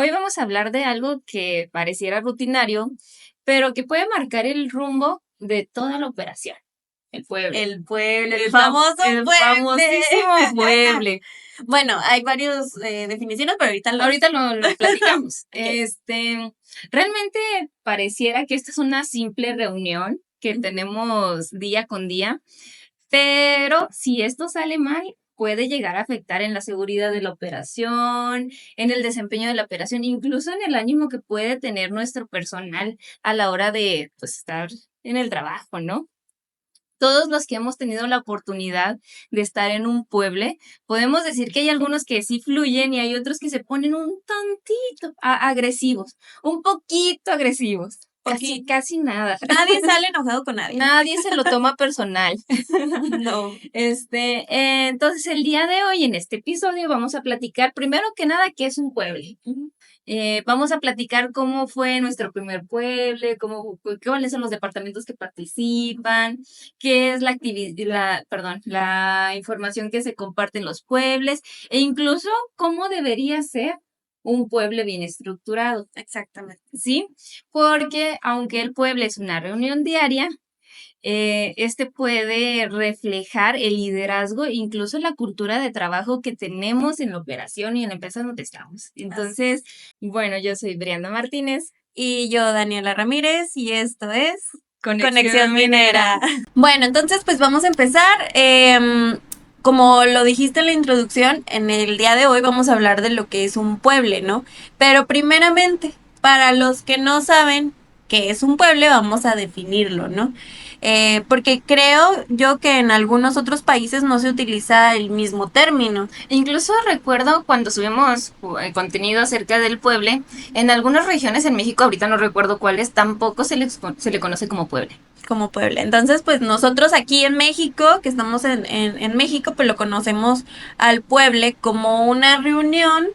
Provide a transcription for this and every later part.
Hoy vamos a hablar de algo que pareciera rutinario, pero que puede marcar el rumbo de toda la operación. El pueble. El pueblo, el famoso El pueble. famosísimo pueble. Bueno, hay varias definiciones, pero Ahorita lo platicamos. Ok. Realmente pareciera que esta es una simple reunión que Ujú. tenemos día con día, pero si esto sale mal, puede llegar a afectar en la seguridad de la operación, en el desempeño de la operación, incluso en el ánimo que puede tener nuestro personal a la hora de, pues, estar en el trabajo, ¿no? Todos los que hemos tenido la oportunidad de estar en un pueble, podemos decir que hay algunos que sí fluyen y hay otros que se ponen un tantito agresivos, un poquito agresivos, casi nada. Nadie sale enojado con nadie. Nadie se lo toma personal. No. Entonces el día de hoy, en este episodio, vamos a platicar primero que nada qué es un pueble. Vamos a platicar cómo fue nuestro primer pueble, cuáles son los departamentos que participan, qué es la información que se comparte en los puebles e incluso cómo debería ser un pueble bien estructurado. Exactamente. ¿Sí? Porque aunque el pueblo es una reunión diaria, este puede reflejar el liderazgo e incluso la cultura de trabajo que tenemos en la operación y en la empresa donde estamos. Entonces, bueno, yo soy Brianda Martínez. Y yo, Daniela Ramírez, y esto es Conexión Minera. Bueno, entonces pues vamos a empezar. Como lo dijiste en la introducción, en el día de hoy vamos a hablar de lo que es un pueble, ¿no? Pero primeramente, para los que no saben qué es un pueble, vamos a definirlo, ¿no? Porque creo yo que en algunos otros países no se utiliza el mismo término. Incluso recuerdo cuando subimos contenido acerca del pueble, en algunas regiones en México, ahorita no recuerdo cuáles, tampoco se le conoce como pueble. Como pueblo. Entonces, pues nosotros aquí en México, que estamos en México, pues lo conocemos al pueble como una reunión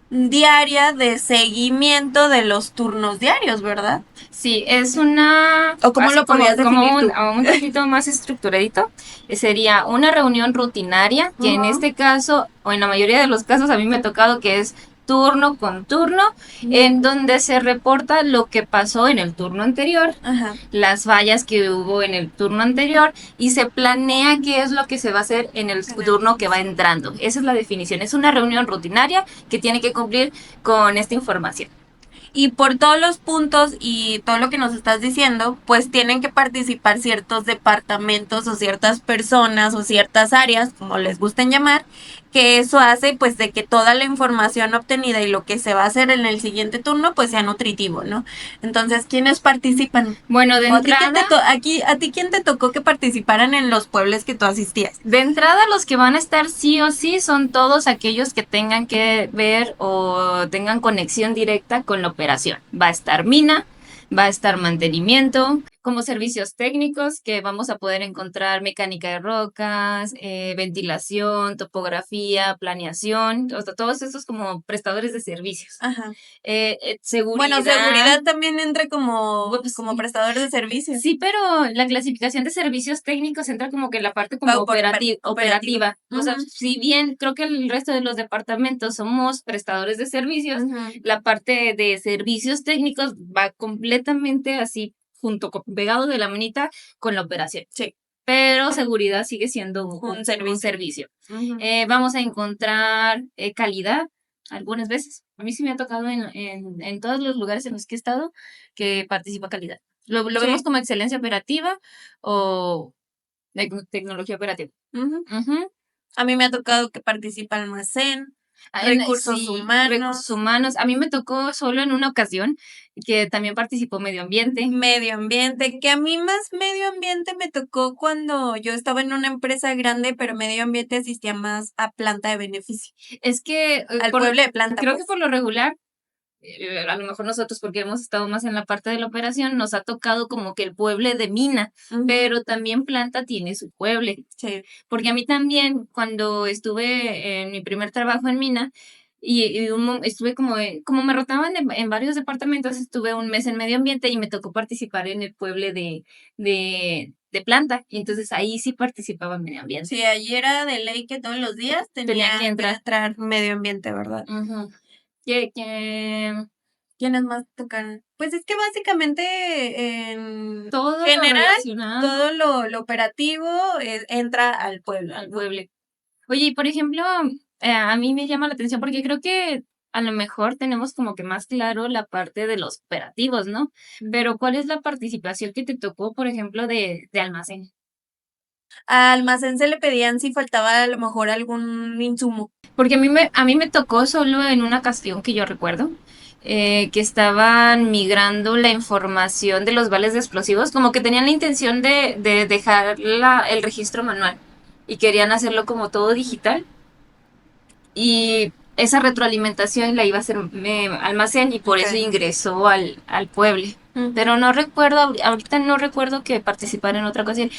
diaria de seguimiento de los turnos diarios, ¿verdad? Sí, es una, ¿O cómo así lo podrías definir tú? un poquito más estructuradito, sería una reunión rutinaria, que en Ujú. este caso, o en la mayoría de los casos, a mí me ha tocado que es turno con turno, en donde se reporta lo que pasó en el turno anterior, Ajá. las fallas que hubo en el turno anterior, y se planea qué es lo que se va a hacer en el turno que va entrando. Esa es la definición, es una reunión rutinaria que tiene que cumplir con esta información. Y por todos los puntos y todo lo que nos estás diciendo, pues tienen que participar ciertos departamentos o ciertas personas o ciertas áreas, como les gusten llamar, que eso hace pues de que toda la información obtenida y lo que se va a hacer en el siguiente turno pues sea nutritivo, ¿no? Entonces, ¿quiénes participan? Bueno, de ¿O a ti quién entrada, a ti quién te tocó que participaran en los pueblos que tú asistías? De entrada, los que van a estar sí o sí son todos aquellos que tengan que ver o tengan conexión directa con la operación. Va a estar mina, va a estar mantenimiento, como servicios técnicos que vamos a poder encontrar mecánica de rocas, ventilación, topografía, planeación, o sea, todos estos como prestadores de servicios. Ajá. Seguridad. Bueno, seguridad también entra como, Pues, como prestador de servicios. sí, pero la clasificación de servicios técnicos entra como que en la parte como operativa. O sea, Ujú. si bien creo que el resto de los departamentos somos prestadores de servicios, Ujú. la parte de servicios técnicos va completamente así, pegado de la manita con la operación. Sí. Pero seguridad sigue siendo Un un servicio. servicio. Ujú. Vamos a encontrar calidad algunas veces. A mí sí me ha tocado en todos los lugares en los que he estado que participa calidad. Lo Sí. vemos como excelencia operativa o tecnología operativa. Ujú. Ujú. A mí me ha tocado que participa Almacén, Sí, recursos humanos. A mí me tocó solo en una ocasión que también participó medio ambiente. medio ambiente, que a mí más medio ambiente me tocó cuando yo estaba en una empresa grande, pero medio ambiente asistía más a planta de beneficio, Es que al pueblo de planta, creo que pues. por lo regular a lo mejor nosotros porque hemos estado más en la parte de la operación, nos ha tocado como que el pueble de mina, Ujú. pero también planta tiene su pueble. Sí. Porque a mí también, cuando estuve en mi primer trabajo en mina, estuve como me rotaban en varios departamentos, estuve un mes en medio ambiente y me tocó participar en el pueble de planta. Y entonces ahí sí participaba en medio ambiente. Sí, allí era de ley que todos los días tenía que que entrar. entrar medio ambiente, ¿verdad? Ujú. que ¿Quiénes más tocaron? Pues es que básicamente en todo lo general, relacionado todo lo operativo entra al pueblo, al ¿no? pueblo. Oye, y por ejemplo, a mí me llama la atención porque creo que a lo mejor tenemos como que más claro la parte de los operativos, ¿no? Pero ¿cuál es la participación que te tocó, por ejemplo, de almacén? Al almacén se le pedían si faltaba a lo mejor algún insumo. Porque a mí me tocó solo en una ocasión que yo recuerdo, que estaban migrando la información de los vales de explosivos, como que tenían la intención de dejar el registro manual y querían hacerlo como todo digital. Y esa retroalimentación la iba a hacer almacén y por eso Ok. ingresó al pueblo. Ujú. Pero no recuerdo, ahorita no recuerdo que participara en otra ocasión.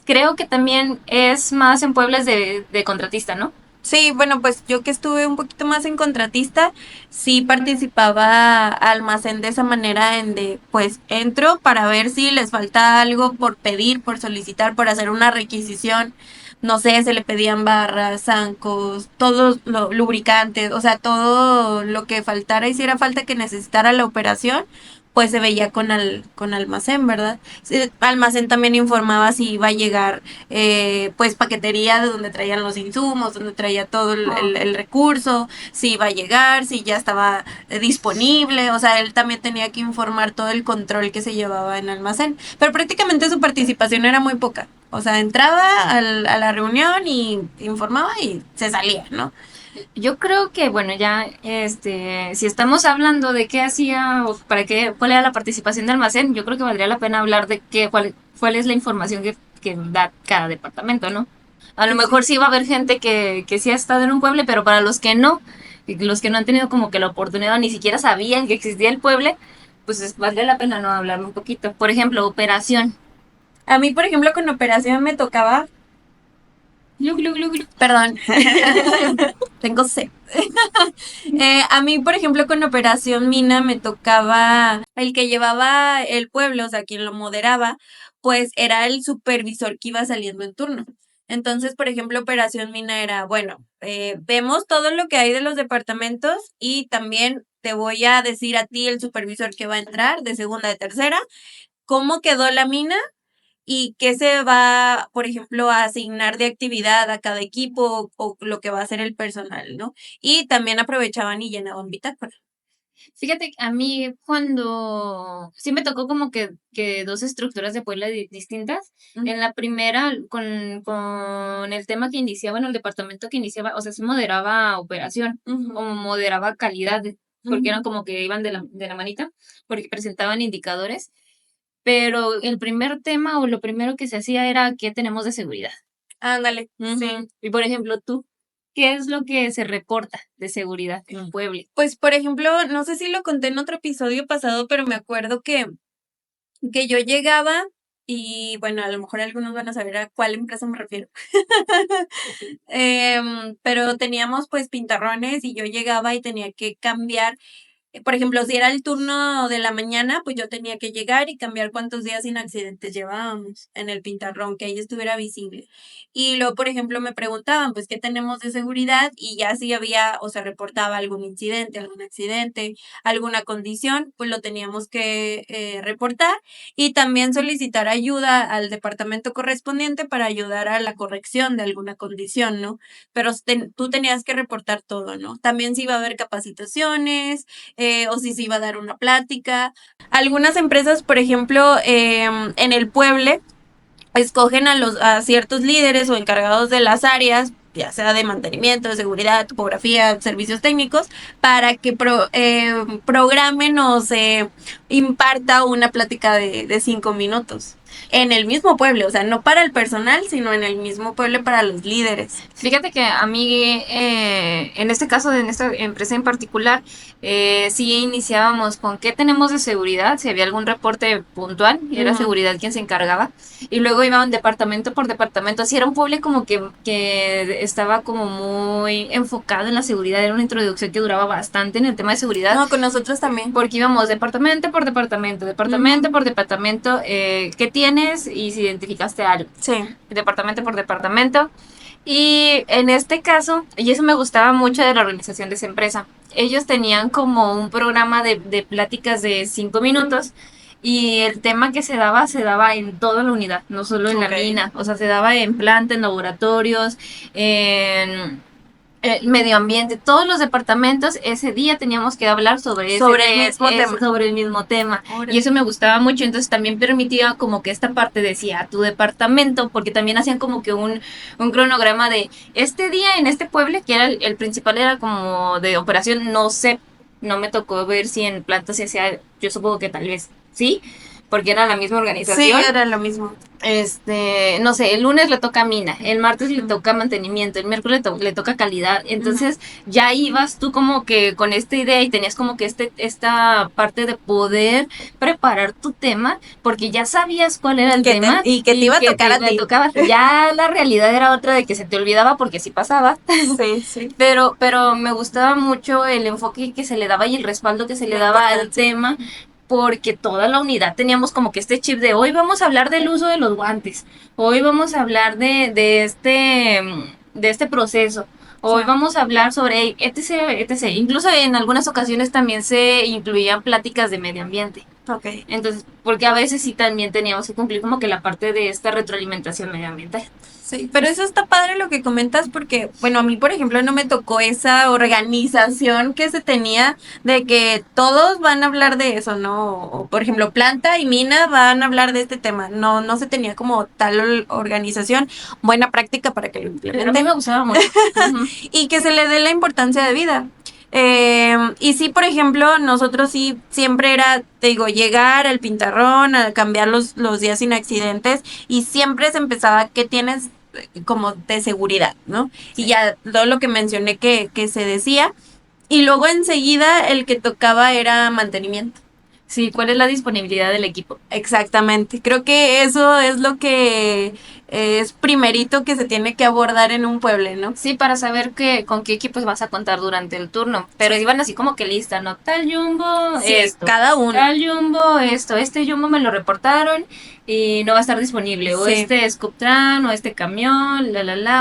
Creo que también es más en pueblos de contratista, ¿no? Sí, bueno, pues yo que estuve un poquito más en contratista, sí participaba almacén de esa manera en de, pues entro para ver si les falta algo por pedir, por solicitar, por hacer una requisición. No sé, se le pedían barras, zancos, todos los lubricantes, o sea, todo lo que faltara, hiciera falta que necesitara la operación, pues se veía con almacén, ¿verdad? Sí, almacén también informaba si iba a llegar pues paquetería de donde traían los insumos, donde traía todo el recurso, si iba a llegar, si ya estaba disponible, o sea, él también tenía que informar todo el control que se llevaba en almacén, pero prácticamente su participación era muy poca, o sea, entraba a la reunión y informaba y se salía, ¿no? Yo creo que, bueno, ya, si estamos hablando de qué hacía o cuál era la participación de almacén, yo creo que valdría la pena hablar de cuál es la información que da cada departamento, ¿no? A lo Sí, mejor sí. sí va a haber gente que sí ha estado en un pueblo, pero para los que no, y los que no han tenido como que la oportunidad, ni siquiera sabían que existía el pueblo, pues valdría la pena no hablar un poquito. Por ejemplo, operación. A mí, por ejemplo, con operación me tocaba, Glu, glu, glu, glu. perdón, tengo sed. A mí, por ejemplo, con Operación Mina me tocaba el que llevaba el pueblo, o sea, quien lo moderaba, pues era el supervisor que iba saliendo en turno. Entonces, por ejemplo, Operación Mina era, bueno, vemos todo lo que hay de los departamentos y también te voy a decir a ti, el supervisor que va a entrar de segunda, de tercera, cómo quedó la mina y qué se va, por ejemplo, a asignar de actividad a cada equipo o lo que va a hacer el personal, ¿no? Y también aprovechaban y llenaban bitácora. Fíjate, a mí cuando sí me tocó como que dos estructuras de Puebla distintas. En Ujú, la primera, con el tema que iniciaba, en el departamento que iniciaba, o sea, se moderaba operación, ujú, o moderaba calidad, porque eran ujú. como que iban de la manita, porque presentaban indicadores. Pero el primer tema o lo primero que se hacía era qué tenemos de seguridad. Ándale, sí. Ujú. Y por ejemplo, tú, ¿qué es lo que se reporta de seguridad en un pueblo? Pues, por ejemplo, no sé si lo conté en otro episodio pasado, pero me acuerdo que yo llegaba y, bueno, a lo mejor algunos van a saber a cuál empresa me refiero. Pero teníamos pues pintarrones y yo llegaba y tenía que cambiar. Por ejemplo, si era el turno de la mañana, pues yo tenía que llegar y cambiar cuántos días sin accidentes llevábamos en el pintarrón, que ahí estuviera visible. Y luego, por ejemplo, me preguntaban, pues, ¿qué tenemos de seguridad? Y ya si había o se reportaba algún incidente, algún accidente, alguna condición, pues lo teníamos que reportar y también solicitar ayuda al departamento correspondiente para ayudar a la corrección de alguna condición, ¿no? Pero tú tenías que reportar todo, ¿no? También si iba a haber capacitaciones, o si se iba a dar una plática. Algunas empresas, por ejemplo, en el pueblo, escogen a ciertos líderes o encargados de las áreas, ya sea de mantenimiento, de seguridad, topografía, servicios técnicos, para que programen o se imparta una plática de 5 minutos en el mismo pueblo, o sea, no para el personal, sino en el mismo pueblo para los líderes. Fíjate que a mí, en este caso, en esta empresa en particular, sí iniciábamos con qué tenemos de seguridad, si había algún reporte puntual, era Ujú. seguridad quien se encargaba, y luego iban departamento por departamento, así era un pueblo como que estaba como muy enfocado en la seguridad, era una introducción que duraba bastante en el tema de seguridad, No, con nosotros también. porque íbamos departamento por departamento, departamento Ujú. por departamento, qué tienes y si identificaste algo, Sí. departamento por departamento. Y en este caso, y eso me gustaba mucho de la organización de esa empresa, ellos tenían como un programa de pláticas de 5 minutos y el tema que se daba en toda la unidad, no solo en la Ok. mina, o sea, se daba en planta, en laboratorios, en medio ambiente, todos los departamentos, ese día teníamos que hablar Sobre el mismo tema. sobre el mismo tema. Órale. Y eso me gustaba mucho, entonces también permitía como que esta parte decía tu departamento, porque también hacían como que un cronograma de este día en este pueblo, que era el principal, era como de operación, no sé, no me tocó ver si en planta se hacía, yo supongo que tal vez sí, porque era la misma Sí, organización. era lo mismo. No sé, el lunes le toca mina, el martes le toca mantenimiento, el miércoles le toca calidad. Entonces ya ibas tú como que con esta idea y tenías como que esta parte de poder preparar tu tema porque ya sabías cuál era el tema Y que te iba a tocar a ti. tocaba. Ya la realidad era otra de que se te olvidaba porque sí pasaba. Sí, sí. Pero me gustaba mucho el enfoque que se le daba y el respaldo que se le La daba al importancia. tema porque toda la unidad teníamos como que este chip de hoy vamos a hablar del uso de los guantes, hoy vamos a hablar de este proceso, Sí. hoy vamos a hablar sobre etc, etc. Incluso en algunas ocasiones también se incluían pláticas de medio ambiente. Ok. Entonces, porque a veces sí también teníamos que cumplir como que la parte de esta retroalimentación medioambiental. Sí, pero eso está padre lo que comentas porque, bueno, a mí, por ejemplo, no me tocó esa organización que se tenía de que todos van a hablar de eso, ¿no? O, por ejemplo, planta y mina van a hablar de este tema. No, no se tenía como tal organización, buena práctica para que lo Pero a mí implementen me gustaba mucho. Ujú. y que se le dé la importancia de vida. Y sí, por ejemplo, nosotros sí siempre era, te digo, llegar al pintarrón, a cambiar los días sin accidentes y siempre se empezaba, ¿qué tienes como de seguridad, ¿no? Y ya todo lo que mencioné que se decía. Y luego enseguida el que tocaba era mantenimiento. Sí, ¿cuál es la disponibilidad del equipo? Exactamente. Creo que eso es lo que es primerito que se tiene que abordar en un pueblo, ¿no? Sí, para saber con qué equipos vas a contar durante el turno. Pero iban así como que lista, ¿no? Tal jumbo, Sí, esto. cada uno. Tal jumbo, esto. Este jumbo me lo reportaron y no va a estar disponible. O Sí. este Scooptran, o este camión,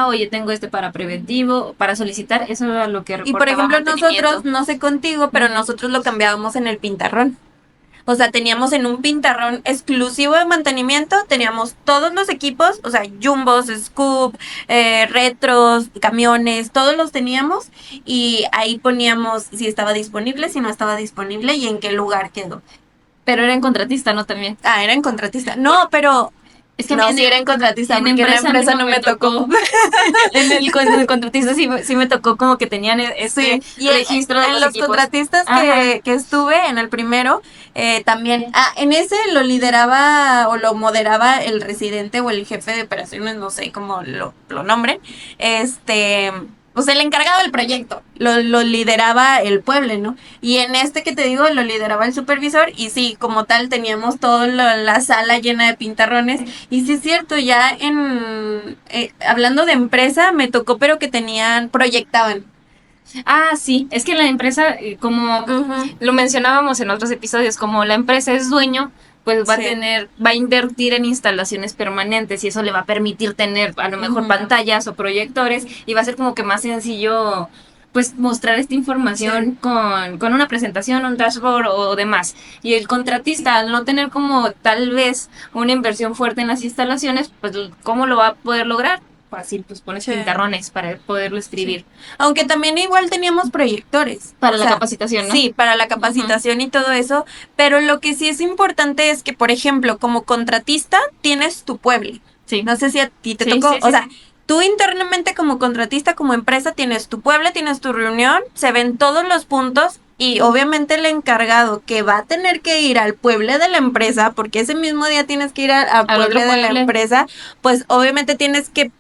oye, tengo este para preventivo, para solicitar. Eso era lo que Y por reportaba ejemplo, mantenimiento. nosotros, no sé contigo, pero Ujú. nosotros lo cambiábamos en el pintarrón. O sea, teníamos en un pintarrón exclusivo de mantenimiento, teníamos todos los equipos, o sea, jumbos, scoop, retros, camiones, todos los teníamos y ahí poníamos si estaba disponible, si no estaba disponible y en qué lugar quedó. Pero era en contratista, ¿no? También. Ah, era en contratista. No, pero Es que a no, mí sí era en contratista, en porque en la empresa no me tocó. En el contratista sí me tocó como que tenían Sí, y registro de en los los equipos. contratistas Ajá. que estuve, en el primero, también, en ese lo lideraba o lo moderaba el residente o el jefe de operaciones, no sé cómo lo nombren, pues el encargado del proyecto, lo lideraba el pueblo, ¿no? Y en este que te digo, lo lideraba el supervisor y sí, como tal, teníamos toda la sala llena de pintarrones y sí es cierto, ya hablando de empresa, me tocó, pero que proyectaban. Ah, sí, es que la empresa, como lo mencionábamos en otros episodios, como la empresa es dueño, pues Sí. va a invertir en instalaciones permanentes y eso le va a permitir tener a lo mejor pantallas o proyectores y va a ser como que más sencillo pues mostrar esta información con una presentación, un dashboard o demás. Y el contratista, al no tener como tal vez una inversión fuerte en las instalaciones, pues ¿cómo lo va a poder lograr? Fácil, pues pones Sí. pintarrones para poderlo escribir. Aunque también igual teníamos proyectores. Para O la sea, capacitación, ¿no? Sí, para la capacitación y todo eso. Pero lo que sí es importante es que, por ejemplo, como contratista, tienes tu pueblo. Sí. No sé si a ti te Sí, tocó. sí, sí, O sea, sí. tú internamente como contratista, como empresa, tienes tu pueblo, tienes tu reunión, se ven todos los puntos y obviamente el encargado que va a tener que ir al pueblo de la empresa, porque ese mismo día tienes que ir al Al pueblo otro de la pueblo. empresa, pues obviamente tienes que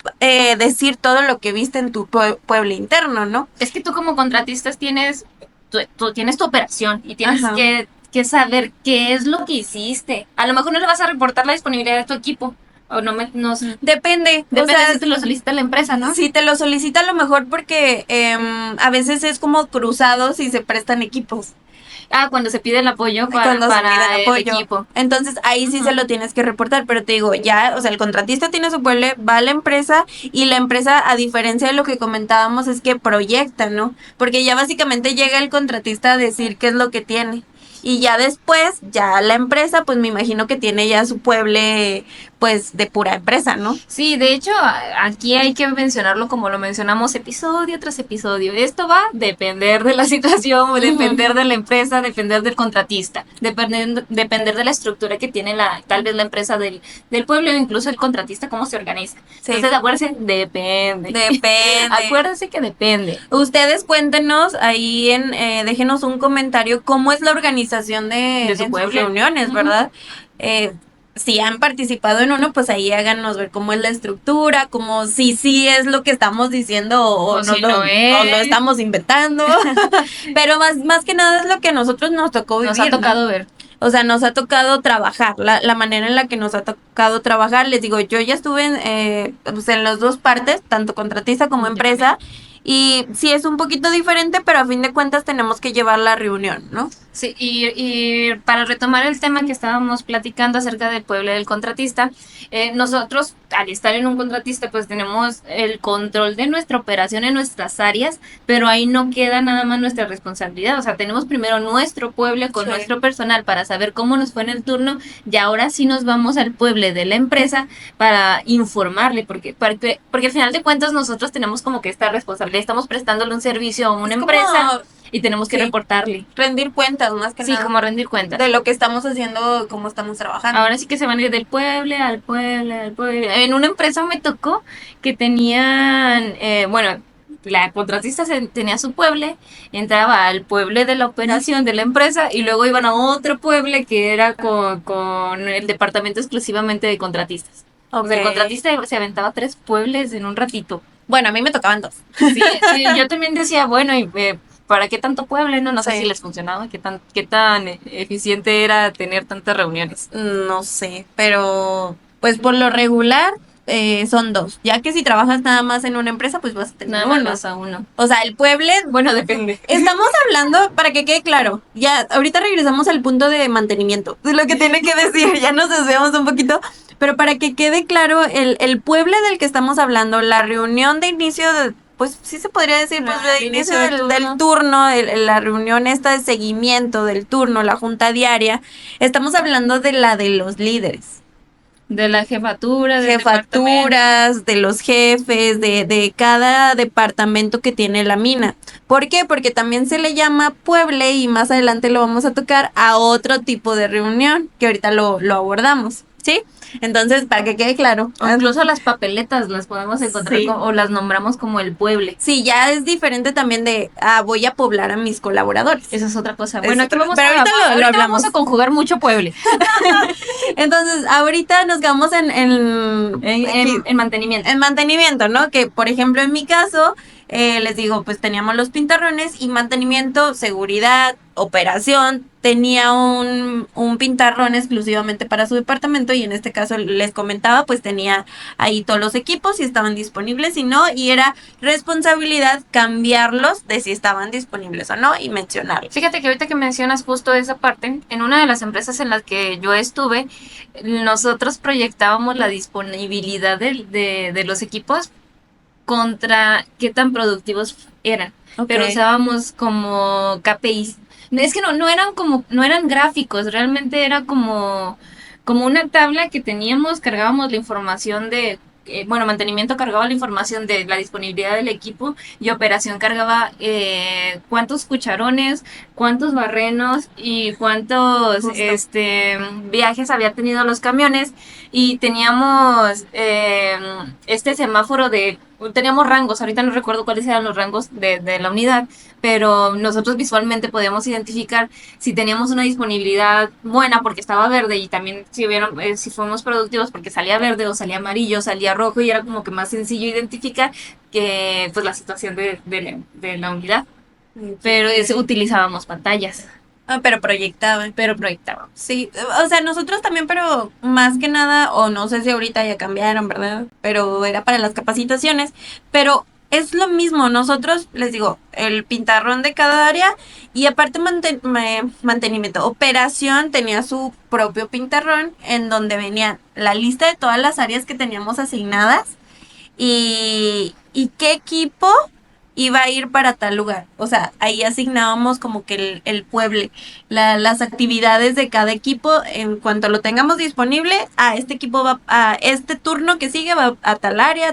decir todo lo que viste en tu pueblo interno, ¿no? Es que tú como contratistas tú tienes tu operación y tienes Ajá. que saber qué es lo que hiciste. A lo mejor no le vas a reportar la disponibilidad de tu equipo. O no sé. Depende. Depende O sea, si te lo solicita la empresa, ¿no? si te lo solicita a lo mejor porque a veces es como cruzado si se prestan equipos. Cuando se pide el apoyo cuando se para pide el el apoyo. equipo. Entonces ahí sí se lo tienes que reportar, pero te digo, ya, o sea, el contratista tiene su pueble, va a la empresa y la empresa, a diferencia de lo que comentábamos, es que proyecta, ¿no? Porque ya básicamente llega el contratista a decir qué es lo que tiene. Y ya después, ya la empresa, pues me imagino que tiene ya su pueble, pues de pura empresa, ¿no? Sí, de hecho, aquí hay que mencionarlo como lo mencionamos episodio tras episodio. Esto va a depender de la situación, depender de la empresa, depender del contratista, depender de la estructura que tiene tal vez la empresa del pueblo o incluso el contratista, cómo se organiza. Sí. Entonces, acuérdense, depende. Depende. Acuérdense que depende. Ustedes cuéntenos ahí déjenos un comentario cómo es la organización De su en sus pueblo. reuniones, ¿verdad? Si han participado en uno, pues ahí háganos ver cómo es la estructura, como si sí es lo que estamos diciendo O si no es. o lo estamos inventando. Pero más que nada es lo que a nosotros nos tocó vivir. Nos ha tocado ¿no? ver. O sea, nos ha tocado trabajar, la manera en la que nos ha tocado trabajar. Les digo, yo ya estuve pues en las dos partes, tanto contratista como empresa, y sí es un poquito diferente, pero a fin de cuentas tenemos que llevar la reunión, ¿no? Sí, y para retomar el tema que estábamos platicando acerca del pueblo del contratista, nosotros al estar en un contratista pues tenemos el control de nuestra operación en nuestras áreas, pero ahí no queda nada más nuestra responsabilidad, o sea, tenemos primero nuestro pueblo con nuestro personal para saber cómo nos fue en el turno y ahora sí nos vamos al pueblo de la empresa para informarle, porque al final de cuentas nosotros tenemos como que esta responsabilidad, estamos prestándole un servicio a una empresa y tenemos que reportarle. Rendir cuentas, más que nada. Sí, como rendir cuentas. De lo que estamos haciendo, cómo estamos trabajando. Ahora sí que se van a ir del pueblo al pueblo, al pueblo. En una empresa me tocó que tenían, bueno, la contratista tenía su pueblo, entraba al pueblo de la operación de la empresa y luego iban a otro pueblo que era con el departamento exclusivamente de contratistas. O sea, el contratista se aventaba 3 pueblos en un ratito. Bueno, a mí me tocaban 2. Sí, yo también decía, bueno, y ¿para qué tanto pueblo? No sé si les funcionaba, qué tan eficiente era tener tantas reuniones. No sé, pero pues por lo regular son 2. Ya que si trabajas nada más en una empresa, pues vas a tener nada más a uno. O sea, el pueblo... Bueno, depende. Estamos hablando, para que quede claro, ya ahorita regresamos al punto de mantenimiento, de lo que tiene que decir, ya nos desviamos un poquito, pero para que quede claro, el pueblo del que estamos hablando, la reunión de inicio de... Pues sí se podría decir, pues de inicio del turno, la reunión esta de seguimiento del turno, la junta diaria, estamos hablando de la de los líderes. De la jefatura, jefaturas, de los jefes, de cada departamento que tiene la mina. ¿Por qué? Porque también se le llama pueble y más adelante lo vamos a tocar a otro tipo de reunión, que ahorita lo abordamos, ¿sí? Entonces, para que quede claro. O incluso las papeletas las podemos encontrar o las nombramos como el pueble. Sí, ya es diferente también de, voy a poblar a mis colaboradores. Esa es otra cosa. Bueno, aquí vamos pero ahorita lo hablamos. Vamos a conjugar mucho pueble. Entonces, ahorita nos quedamos en mantenimiento. En mantenimiento, ¿no? Que, por ejemplo, en mi caso, les digo, pues teníamos los pintarrones y mantenimiento, seguridad, operación, tenía un pintarrón exclusivamente para su departamento y en este caso les comentaba, pues tenía ahí todos los equipos si estaban disponibles y no, y era responsabilidad cambiarlos de si estaban disponibles o no y mencionarlos. Fíjate que ahorita que mencionas justo esa parte, en una de las empresas en las que yo estuve, nosotros proyectábamos la disponibilidad de los equipos contra qué tan productivos eran, pero usábamos como KPIs. Es que no eran gráficos, realmente era como una tabla que teníamos, cargábamos la información de mantenimiento cargaba la información de la disponibilidad del equipo y operación cargaba cuántos cucharones, cuántos barrenos y cuántos viajes había tenido los camiones y teníamos este semáforo teníamos rangos, ahorita no recuerdo cuáles eran los rangos de la unidad, pero nosotros visualmente podíamos identificar si teníamos una disponibilidad buena porque estaba verde y también si fuimos productivos porque salía verde o salía amarillo, salía rojo y era como que más sencillo identificar que pues la situación de la unidad. Pero utilizábamos pantallas. Pero proyectaban. Sí, o sea, nosotros también, pero más que nada, o no sé si ahorita ya cambiaron, ¿verdad? Pero era para las capacitaciones, pero es lo mismo. Nosotros, les digo, el pintarrón de cada área y aparte mantenimiento. Operación tenía su propio pintarrón en donde venía la lista de todas las áreas que teníamos asignadas y qué equipo iba a ir para tal lugar. O sea, ahí asignábamos como que el pueble, las actividades de cada equipo en cuanto lo tengamos disponible. Este equipo va a este turno que sigue, va a tal área,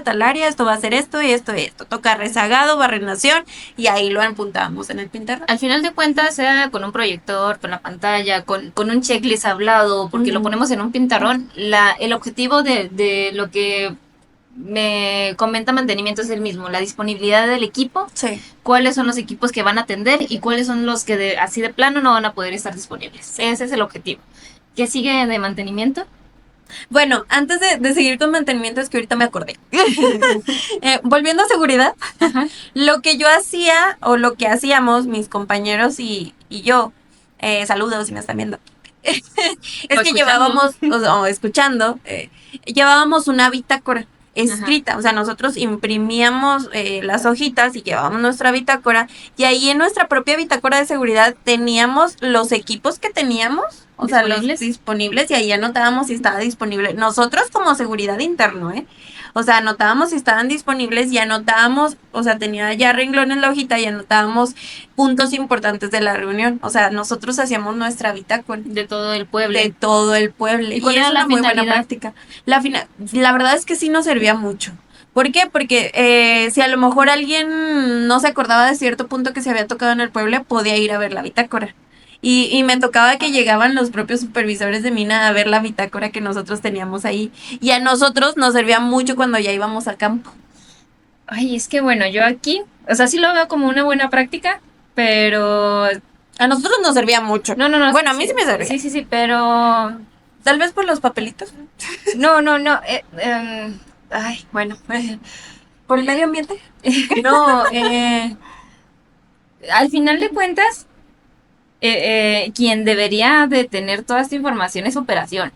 esto va a hacer esto y esto y esto. Toca rezagado, barrenación y ahí lo apuntábamos en el pintarrón. Al final de cuentas, sea con un proyector, con la pantalla, con un checklist hablado, porque lo ponemos en un pintarrón, el objetivo de lo que me comenta mantenimiento es el mismo, la disponibilidad del equipo, Sí. cuáles son los equipos que van a atender y cuáles son los que así de plano no van a poder estar disponibles. Ese es el objetivo. ¿Qué sigue de mantenimiento? Bueno, antes de seguir con mantenimiento, es que ahorita me acordé. Volviendo a seguridad, lo que yo hacía o lo que hacíamos mis compañeros y yo, saludos si me están viendo, es que llevábamos, o escuchando, llevábamos una bitácora escrita. O sea, nosotros imprimíamos las hojitas y llevábamos nuestra bitácora y ahí en nuestra propia bitácora de seguridad teníamos los equipos que teníamos, o sea, los disponibles, y ahí anotábamos si estaba disponible. Nosotros como seguridad interno, o sea, anotábamos si estaban disponibles y anotábamos, o sea, tenía ya renglones en la hojita y anotábamos puntos importantes de la reunión. O sea, nosotros hacíamos nuestra bitácora. De todo el pueblo. De todo el pueblo. ¿Y cuál era la muy finalidad? Buena práctica. La verdad es que sí nos servía mucho. ¿Por qué? Porque si a lo mejor alguien no se acordaba de cierto punto que se había tocado en el pueblo, podía ir a ver la bitácora. Y me tocaba que llegaban los propios supervisores de mina a ver la bitácora que nosotros teníamos ahí. Y a nosotros nos servía mucho cuando ya íbamos a campo. Ay, es que bueno, yo aquí, o sea, sí lo veo como una buena práctica, pero... A nosotros nos servía mucho. No. Bueno, a mí sí me servía. Sí, pero... Tal vez por los papelitos. No. Ay, bueno. ¿Por el medio ambiente? No, al final de cuentas, quien debería de tener toda esta información es operación.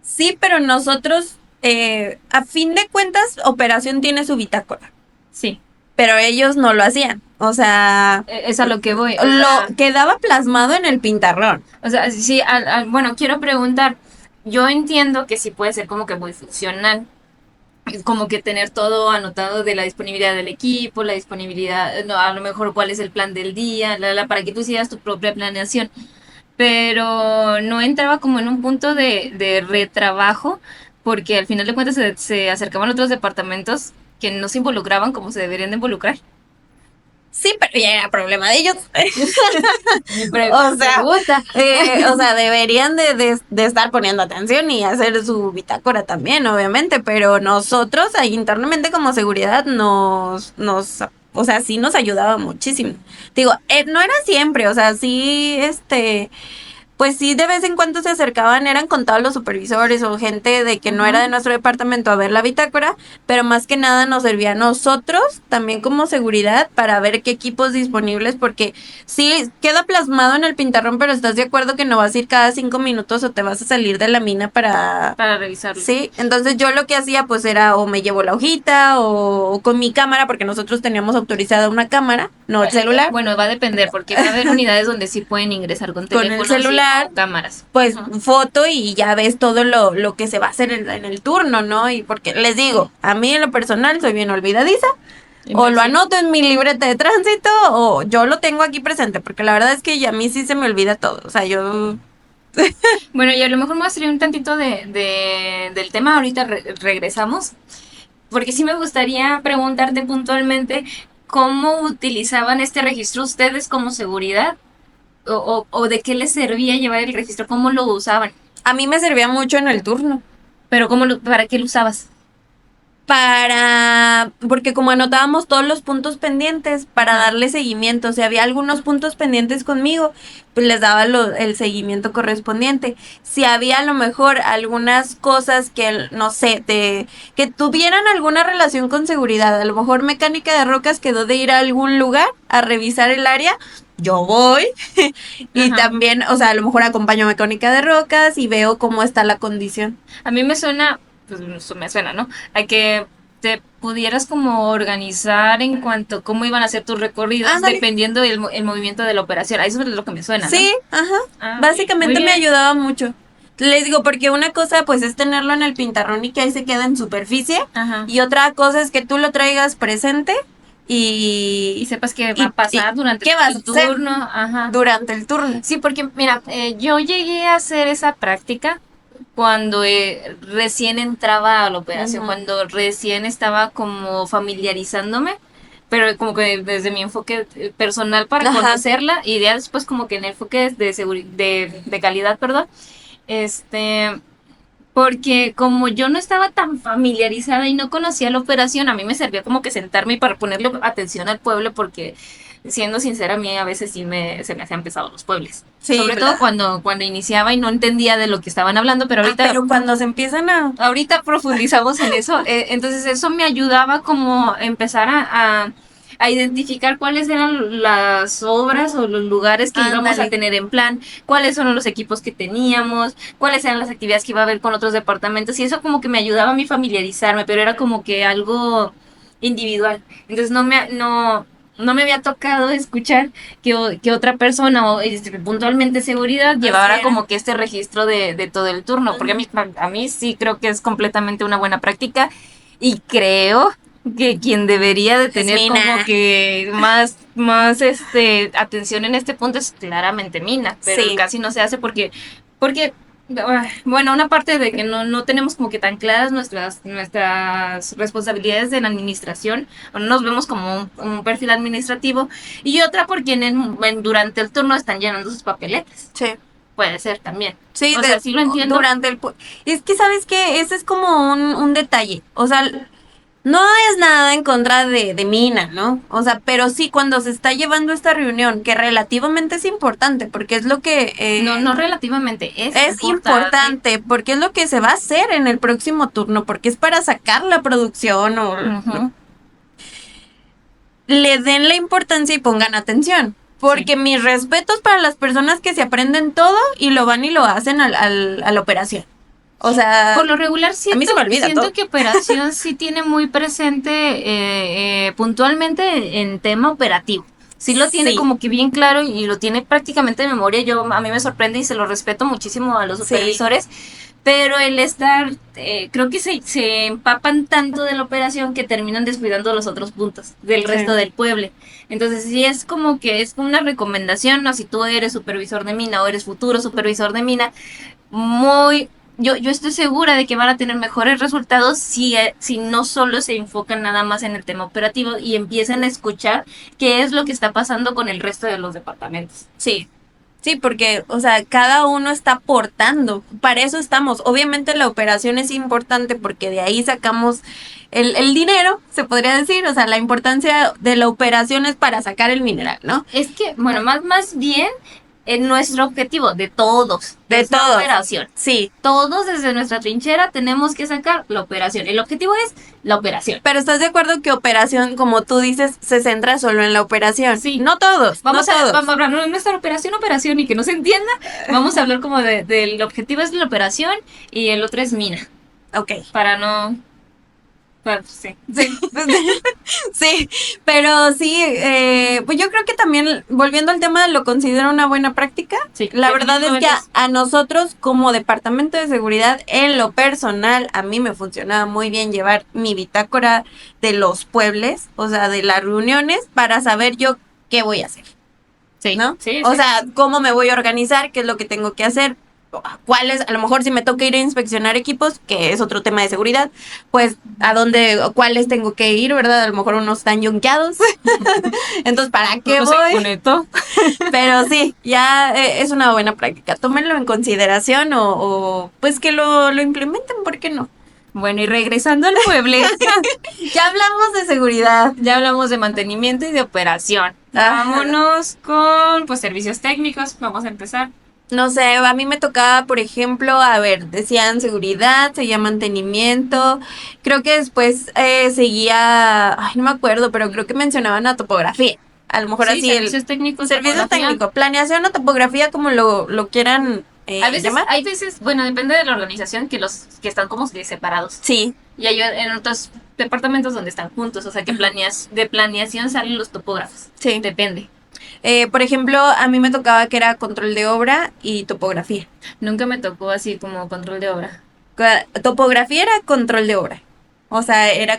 Sí, pero nosotros, a fin de cuentas, operación tiene su bitácora. Sí. Pero ellos no lo hacían. O sea, es a lo que voy. Lo quedaba plasmado en el pintarrón. O sea, sí, bueno, quiero preguntar. Yo entiendo que sí puede ser como que muy funcional. Como que tener todo anotado de la disponibilidad del equipo, la disponibilidad, no, a lo mejor cuál es el plan del día, para que tú sigas tu propia planeación. Pero no entraba como en un punto de retrabajo, porque al final de cuentas se acercaban otros departamentos que no se involucraban como se deberían de involucrar. Sí, pero ya era problema de ellos. O sea, deberían de estar poniendo atención y hacer su bitácora también, obviamente, pero nosotros ahí internamente como seguridad o sea, sí nos ayudaba muchísimo. Digo, no era siempre, o sea, sí, pues sí, de vez en cuando se acercaban, eran contados los supervisores o gente de que no era de nuestro departamento a ver la bitácora, pero más que nada nos servía a nosotros también como seguridad para ver qué equipos disponibles, porque sí, queda plasmado en el pintarrón, pero ¿estás de acuerdo que no vas a ir cada 5 minutos o te vas a salir de la mina para revisarlo? Sí, entonces yo lo que hacía pues era o me llevo la hojita o con mi cámara, porque nosotros teníamos autorizada una cámara, no el celular. Bueno, va a depender, porque va a haber unidades donde sí pueden ingresar con teléfono, el celular, cámaras. Pues foto y ya ves todo lo que se va a hacer en el turno, ¿no? Y porque les digo, a mí en lo personal soy bien olvidadiza. O lo anoto en mi libreta de tránsito o yo lo tengo aquí presente, porque la verdad es que a mí sí se me olvida todo. O sea, yo... Bueno, y a lo mejor me voy a salir un tantito del tema, ahorita regresamos, porque sí me gustaría preguntarte puntualmente cómo utilizaban este registro ustedes como seguridad o de qué les servía llevar el registro, cómo lo usaban. A mí me servía mucho en el turno. ¿Pero para qué lo usabas? Porque como anotábamos todos los puntos pendientes para darle seguimiento, si había algunos puntos pendientes conmigo, pues les daba el seguimiento correspondiente. Si había a lo mejor algunas cosas que, no sé, que tuvieran alguna relación con seguridad, a lo mejor mecánica de rocas quedó de ir a algún lugar a revisar el área, yo voy y también, o sea, a lo mejor acompaño mecánica de rocas y veo cómo está la condición. A mí me suena, pues me suena, ¿no? A que te pudieras como organizar en cuanto a cómo iban a ser tus recorridos, dependiendo del el movimiento de la operación. A eso es lo que me suena, ¿no? Sí, básicamente me ayudaba mucho. Les digo, porque una cosa pues es tenerlo en el pintarrón y que ahí se queda en superficie, y otra cosa es que tú lo traigas presente y sepas que va a pasar durante el turno. Durante el turno. Sí, porque mira, yo llegué a hacer esa práctica cuando recién entraba a la operación, cuando recién estaba como familiarizándome, pero como que desde mi enfoque personal para conocerla, y ya después como que en el enfoque de calidad, perdón, porque como yo no estaba tan familiarizada y no conocía la operación, a mí me servía como que sentarme y para ponerle atención al pueblo, porque siendo sincera, a mí a veces se me hacían pesados los pueblos. Sí, sobre todo cuando iniciaba y no entendía de lo que estaban hablando, pero ahorita... pero cuando se empiezan a... Ahorita profundizamos en eso, entonces eso me ayudaba como empezar a identificar cuáles eran las obras o los lugares que íbamos a tener en plan, cuáles son los equipos que teníamos, cuáles eran las actividades que iba a haber con otros departamentos, y eso como que me ayudaba a mí familiarizarme, pero era como que algo individual. Entonces no me había tocado escuchar que otra persona, o puntualmente seguridad, llevara como que este registro de todo el turno, porque a mí sí creo que es completamente una buena práctica, y creo que quien debería de tener como que más atención en este punto es claramente Mina, pero casi no se hace porque bueno, una parte de que no tenemos como que tan claras nuestras responsabilidades en la administración, o no nos vemos como un perfil administrativo, y otra porque durante el turno están llenando sus papeletas. Sí. Puede ser también. Sí, o sea, sí lo entiendo. Es que, ¿sabes qué? Ese es como un detalle. O sea, no es nada en contra de Mina, ¿no? O sea, pero sí cuando se está llevando esta reunión, que relativamente es importante, porque es lo que... no relativamente, es importante, porque es lo que se va a hacer en el próximo turno, porque es para sacar la producción o... Le den la importancia y pongan atención. Porque mis respetos para las personas que se aprenden todo y lo van y lo hacen a la operación. O sea, por lo regular siento, a mí se me olvida todo. Que operación sí tiene muy presente puntualmente en tema operativo. Sí lo tiene como que bien claro y lo tiene prácticamente de memoria. A mí me sorprende y se lo respeto muchísimo a los supervisores. Pero el estar, creo que se empapan tanto de la operación que terminan descuidando los otros puntos del resto del pueblo. Entonces sí es como que es una recomendación, ¿no? Si tú eres supervisor de mina o eres futuro supervisor de mina, yo estoy segura de que van a tener mejores resultados si no solo se enfocan nada más en el tema operativo y empiezan a escuchar qué es lo que está pasando con el resto de los departamentos. Sí, porque, o sea, cada uno está aportando. Para eso estamos. Obviamente la operación es importante porque de ahí sacamos el dinero, se podría decir. O sea, la importancia de la operación es para sacar el mineral, ¿no? Es que, bueno, más bien... nuestro objetivo de todos, de toda operación. Sí. Todos desde nuestra trinchera tenemos que sacar la operación. El objetivo es la operación. Pero ¿estás de acuerdo que operación, como tú dices, se centra solo en la operación? Sí. No todos. Vamos a hablar de nuestra operación y que no se entienda. Vamos a hablar como del objetivo es la operación y el otro es mina. Ok. Para no... Sí. Sí, pero sí, pues yo creo que también, volviendo al tema, lo considero una buena práctica. Sí, la verdad es que a nosotros como departamento de seguridad, en lo personal, a mí me funcionaba muy bien llevar mi bitácora de los pueblos, o sea, de las reuniones, para saber yo qué voy a hacer. Sí, ¿no? Sí, o sea, cómo me voy a organizar, qué es lo que tengo que hacer. ¿Cuáles? A lo mejor si me toca ir a inspeccionar equipos, que es otro tema de seguridad, pues cuáles tengo que ir, ¿verdad? A lo mejor unos están yonqueados. Entonces, ¿para qué voy? Pero sí, ya es una buena práctica. Tómenlo en consideración o pues que lo implementen, ¿por qué no? Bueno, y regresando al pueblo, ya hablamos de seguridad, ya hablamos de mantenimiento y de operación. Vámonos con pues servicios técnicos, vamos a empezar. No sé, a mí me tocaba, por ejemplo, decían seguridad, seguía mantenimiento, creo que después seguía, no me acuerdo, pero creo que mencionaban la topografía. A lo mejor así servicios técnicos. Servicios técnicos, planeación o topografía, como lo quieran llamar. Hay veces, bueno, depende de la organización, que están como separados. Sí. Y hay en otros departamentos donde están juntos, o sea que de planeación salen los topógrafos. Sí. Depende. Por ejemplo, a mí me tocaba que era control de obra y topografía. Nunca me tocó así como control de obra. Topografía era control de obra. O sea, era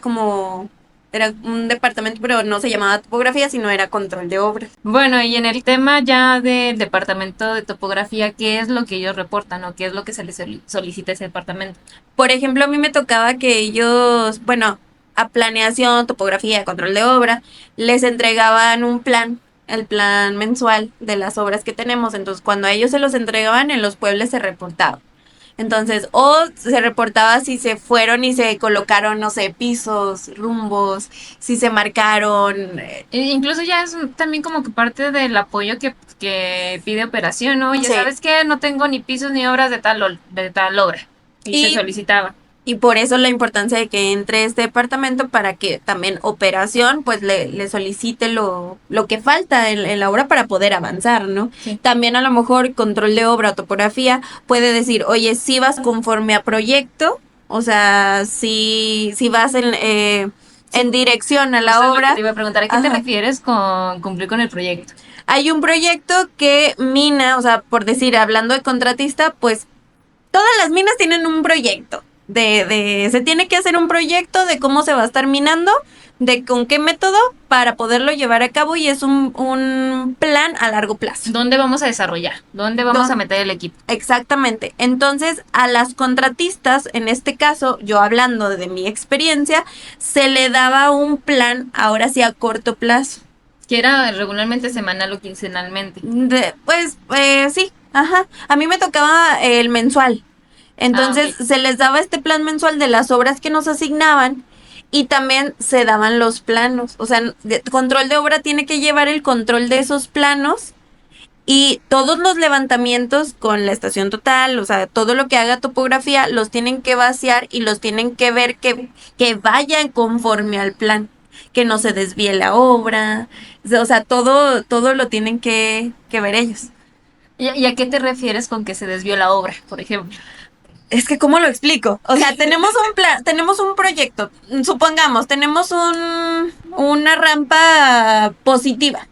un departamento, pero no se llamaba topografía, sino era control de obra. Bueno, y en el tema ya del departamento de topografía, ¿qué es lo que ellos reportan o qué es lo que se les solicita a ese departamento? Por ejemplo, a mí me tocaba que ellos, bueno, a planeación, topografía, control de obra, les entregaban un plan, el plan mensual de las obras que tenemos. Entonces, cuando a ellos se los entregaban, en los pueblos se reportaba. Entonces, o se reportaba si se fueron y se colocaron, no sé, pisos, rumbos, si se marcaron. Incluso ya es también como que parte del apoyo que pide operación, ¿no? Ya Sí. sabes que no tengo ni pisos ni obras de tal obra. Y se solicitaba. Y por eso la importancia de que entre este departamento para que también operación pues le solicite lo que falta en la obra para poder avanzar, ¿no? Sí. También a lo mejor control de obra o topografía puede decir, oye, si vas conforme a proyecto, o sea, si vas en dirección a la Eso es lo obra. que te iba a preguntar, ¿a qué te Ajá. refieres con cumplir con el proyecto? Hay un proyecto que mina, o sea, por decir, hablando de contratista, pues todas las minas tienen un proyecto. Se tiene que hacer un proyecto de cómo se va a estar minando, de con qué método para poderlo llevar a cabo y es un plan a largo plazo. ¿Dónde vamos a desarrollar? ¿Dónde vamos a meter el equipo? Exactamente. Entonces, a las contratistas, en este caso, yo hablando de mi experiencia, se le daba un plan, ahora sí a corto plazo. Que era regularmente semanal o quincenalmente. Sí, ajá. A mí me tocaba el mensual. Entonces ok. se les daba este plan mensual de las obras que nos asignaban y también se daban los planos. O sea, control de obra tiene que llevar el control de esos planos y todos los levantamientos con la estación total, o sea, todo lo que haga topografía, los tienen que vaciar y los tienen que ver que vayan conforme al plan, que no se desvíe la obra. O sea, todo lo tienen que ver ellos. ¿Y a qué te refieres con que se desvió la obra, por ejemplo? Es que, ¿cómo lo explico? O sea, tenemos un plan, tenemos un proyecto. Supongamos, tenemos una rampa positiva.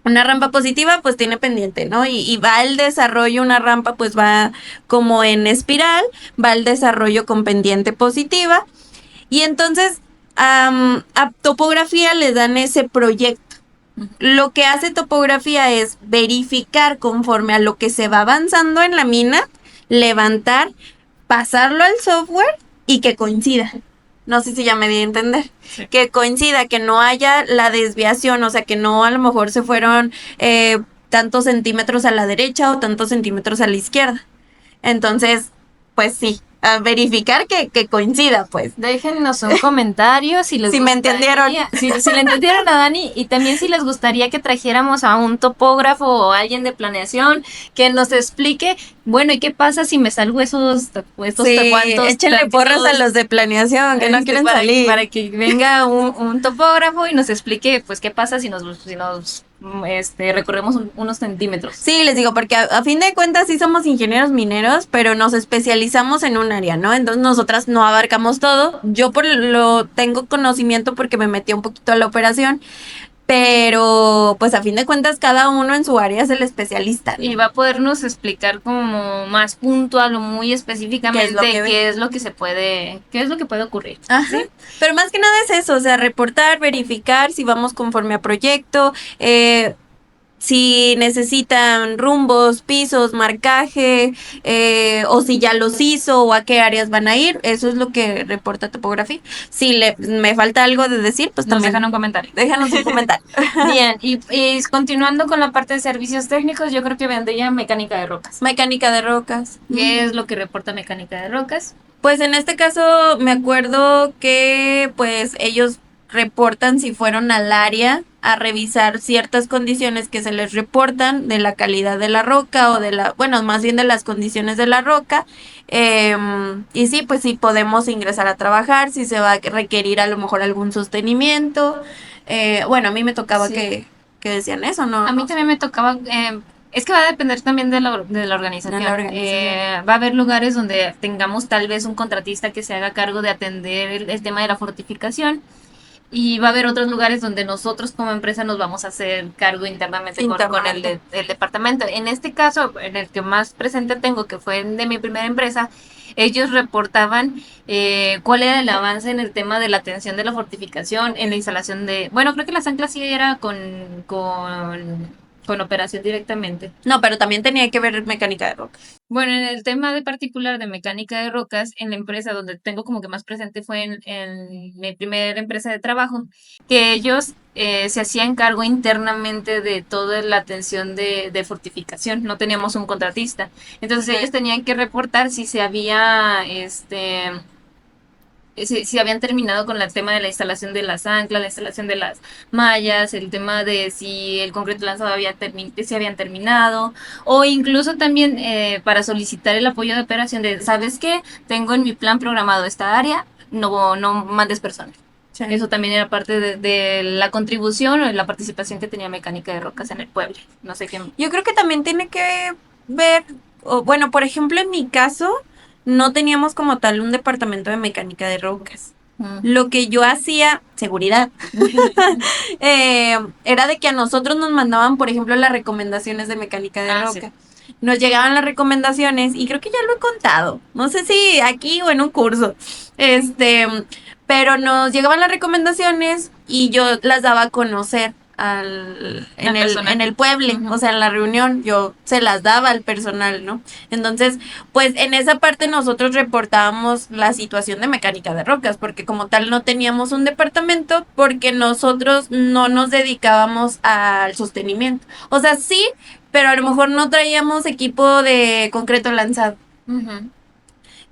Una rampa positiva, pues tiene pendiente, ¿no? Y va el desarrollo, una rampa, pues va como en espiral, va el desarrollo con pendiente positiva. Y entonces, a topografía le dan ese proyecto. Lo que hace topografía es verificar conforme a lo que se va avanzando en la mina, levantar, pasarlo al software y que coincida. No sé si ya me di a entender. Sí. Que coincida, que no haya la desviación, o sea, que no a lo mejor se fueron tantos centímetros a la derecha o tantos centímetros a la izquierda. Entonces, pues sí, a verificar que coincida, pues. Déjennos un comentario si les Si me entendieron. Si le entendieron a Dani y también si les gustaría que trajéramos a un topógrafo o alguien de planeación que nos explique, bueno, ¿y qué pasa si me salgo estos Sí, tacuantos? échenle porras a los de planeación que no quieren salir. Para que venga un topógrafo y nos explique, pues, qué pasa si nos recorremos unos centímetros. Sí, les digo, porque a fin de cuentas sí somos ingenieros mineros, pero nos especializamos en un área, ¿no? Entonces nosotras no abarcamos todo. Yo lo tengo conocimiento porque me metí un poquito a la operación, pero pues a fin de cuentas cada uno en su área es el especialista, ¿no? Y va a podernos explicar como más puntual o muy específicamente qué es lo que puede ocurrir. Ajá. ¿Sí? Pero más que nada es eso, o sea, reportar, verificar si vamos conforme a proyecto, si necesitan rumbos, pisos, marcaje, o si ya los hizo o a qué áreas van a ir. Eso es lo que reporta topografía. Si me falta algo de decir, pues nos también dejan un comentario. Déjanos un comentario. Bien, y continuando con la parte de servicios técnicos, yo creo que vendría mecánica de rocas. Mecánica de rocas. ¿Qué es lo que reporta mecánica de rocas? Pues en este caso me acuerdo que pues ellos reportan si fueron al área a revisar ciertas condiciones que se les reportan de la calidad de la roca o más bien de las condiciones de la roca. Y sí, pues sí podemos ingresar a trabajar, si se va a requerir a lo mejor algún sostenimiento. A mí me tocaba Sí. que decían eso, ¿no? A mí también me tocaba Es que va a depender también de la organización. De la organización. Va a haber lugares donde tengamos tal vez un contratista que se haga cargo de atender el tema de la fortificación, y va a haber otros lugares donde nosotros como empresa nos vamos a hacer cargo internamente con el departamento. En este caso, en el que más presente tengo, que fue de mi primera empresa, ellos reportaban cuál era el avance en el tema de la atención de la fortificación, en la instalación de... Bueno, creo que las anclas sí era con operación directamente. No, pero también tenía que ver mecánica de roca. Bueno, en el tema de particular de mecánica de rocas, en la empresa donde tengo como que más presente fue en mi primera empresa de trabajo, que ellos se hacían cargo internamente de toda la atención de fortificación, no teníamos un contratista. Entonces ellos tenían que reportar si se había, si habían terminado con el tema de la instalación de las anclas, la instalación de las mallas, el tema de si el concreto lanzado si habían terminado, o incluso también para solicitar el apoyo de operación de, ¿sabes qué? Tengo en mi plan programado esta área, no mandes personas. Sí. Eso también era parte de la contribución o de la participación que tenía Mecánica de Rocas en el pueblo. No sé qué. Yo creo que también tiene que ver, bueno, por ejemplo, en mi caso, no teníamos como tal un departamento de mecánica de rocas. Lo que yo hacía, seguridad, era de que a nosotros nos mandaban, por ejemplo, las recomendaciones de mecánica de roca. Sí. Nos llegaban las recomendaciones y creo que ya lo he contado. No sé si aquí o en un curso. Pero nos llegaban las recomendaciones y yo las daba a conocer en el pueblo, o sea, en la reunión, yo se las daba al personal, ¿no? Entonces, pues en esa parte nosotros reportábamos la situación de mecánica de rocas, porque como tal no teníamos un departamento, porque nosotros no nos dedicábamos al sostenimiento. O sea, sí, pero a lo mejor no traíamos equipo de concreto lanzado.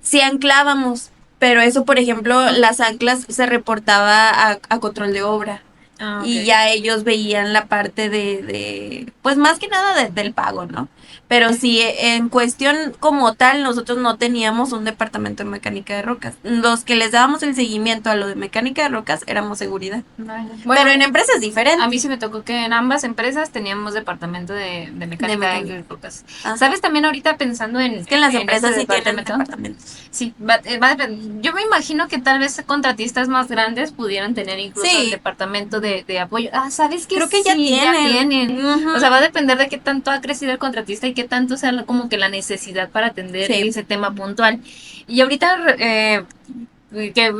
Sí anclábamos, pero eso, por ejemplo, las anclas se reportaba a control de obra. Okay. Y ya ellos veían la parte pues más que nada del pago, ¿no? Pero sí, en cuestión como tal, nosotros no teníamos un departamento de mecánica de rocas. Los que les dábamos el seguimiento a lo de mecánica de rocas éramos seguridad. Bueno, pero en empresas diferentes. A mí sí me tocó que en ambas empresas teníamos departamento de mecánica de rocas. Ajá. ¿Sabes? También ahorita pensando en... Es que en las empresas sí tienen departamentos. Sí, yo me imagino que tal vez contratistas más grandes pudieran tener incluso el departamento de apoyo. ¿Sabes qué? Creo que ya tienen. O sea, va a depender de qué tanto ha crecido el contratista y qué tanto sea como que la necesidad para atender ese tema puntual. Y ahorita que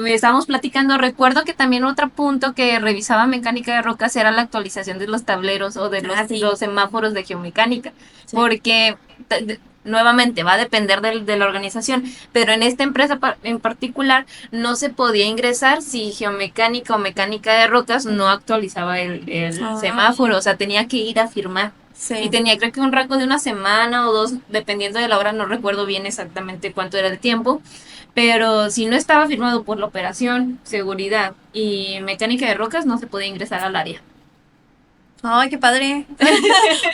estábamos platicando, recuerdo que también otro punto que revisaba Mecánica de Rocas era la actualización de los tableros o de los semáforos de geomecánica, porque nuevamente va a depender de la organización, pero en esta empresa en particular no se podía ingresar si geomecánica o mecánica de rocas no actualizaba el semáforo, o sea, tenía que ir a firmar. Sí. Y tenía creo que un rango de una semana o dos, dependiendo de la hora, no recuerdo bien exactamente cuánto era el tiempo, pero si no estaba firmado por la operación, seguridad y mecánica de rocas, no se podía ingresar al área. Ay, qué padre.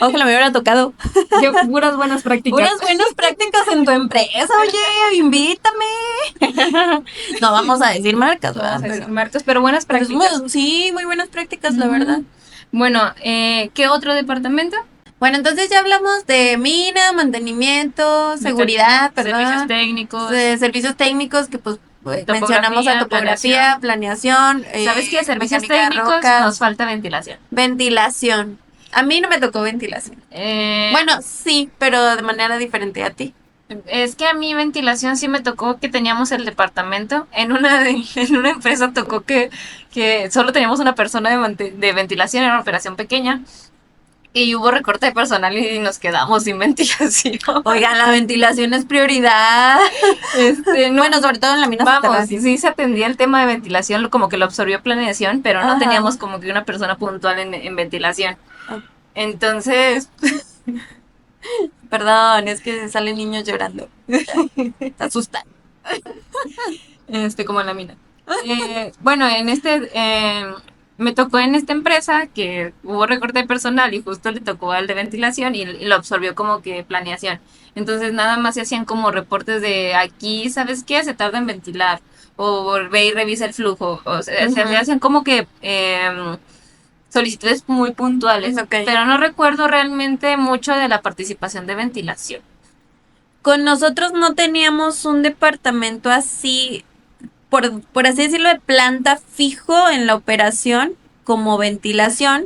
Ojalá me hubiera tocado. Yo, puras buenas prácticas. Puras buenas prácticas en tu empresa, oye, invítame. No vamos a decir marcas, ¿verdad? Vamos a decir marcas, pero buenas prácticas. Sí, muy buenas prácticas, la verdad. Bueno, ¿qué otro departamento? Bueno, entonces ya hablamos de mina, mantenimiento, seguridad, servicios técnicos. Servicios técnicos que pues mencionamos a topografía, planeación. ¿Sabes qué? Servicios técnicos nos falta ventilación. Ventilación. A mí no me tocó ventilación. Bueno, sí, pero de manera diferente a ti. Es que a mí ventilación sí me tocó que teníamos el departamento. En una empresa tocó que solo teníamos una persona de ventilación, era una operación pequeña. Y hubo recorte de personal y nos quedamos sin ventilación. Oigan, la ventilación es prioridad. Bueno, sobre todo en la mina. Vamos, sí se atendía el tema de ventilación, como que lo absorbió planeación, pero no teníamos como que una persona puntual en ventilación. Entonces... Perdón, es que salen niños llorando. Se asustan. Como en la mina. Bueno, me tocó en esta empresa que hubo recorte de personal y justo le tocó al de ventilación y lo absorbió como que planeación. Entonces nada más se hacían como reportes de aquí, ¿sabes qué? Se tarda en ventilar. O ve y revisa el flujo. O sea, se hacían como que solicitudes muy puntuales, Ok. pero no recuerdo realmente mucho de la participación de ventilación. Con nosotros no teníamos un departamento así, por así decirlo, de planta fijo en la operación como ventilación.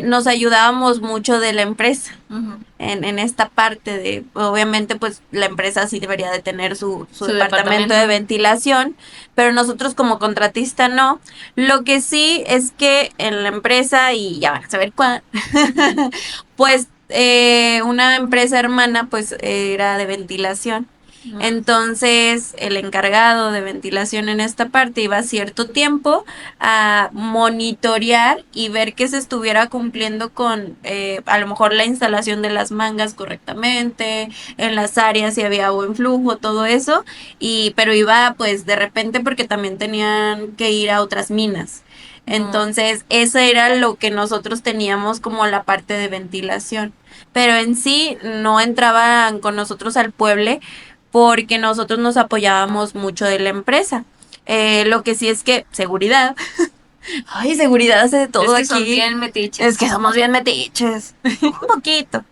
Nos ayudábamos mucho de la empresa Ujú. en esta parte de, obviamente, pues la empresa sí debería de tener su Su departamento de ventilación, pero nosotros como contratista no. Lo que sí es que en la empresa, y ya van a saber cuál, pues una empresa hermana pues era de ventilación. Entonces, el encargado de ventilación en esta parte iba cierto tiempo a monitorear y ver que se estuviera cumpliendo con a lo mejor la instalación de las mangas correctamente, en las áreas si había buen flujo, todo eso, y pero iba pues de repente porque también tenían que ir a otras minas. Entonces, eso era lo que nosotros teníamos como la parte de ventilación. Pero en sí no entraban con nosotros al pueblo porque nosotros nos apoyábamos mucho de la empresa. Lo que sí es que seguridad. Ay, seguridad hace de todo Es que son aquí. bien metiches. Es que somos bien metiches. Un poquito.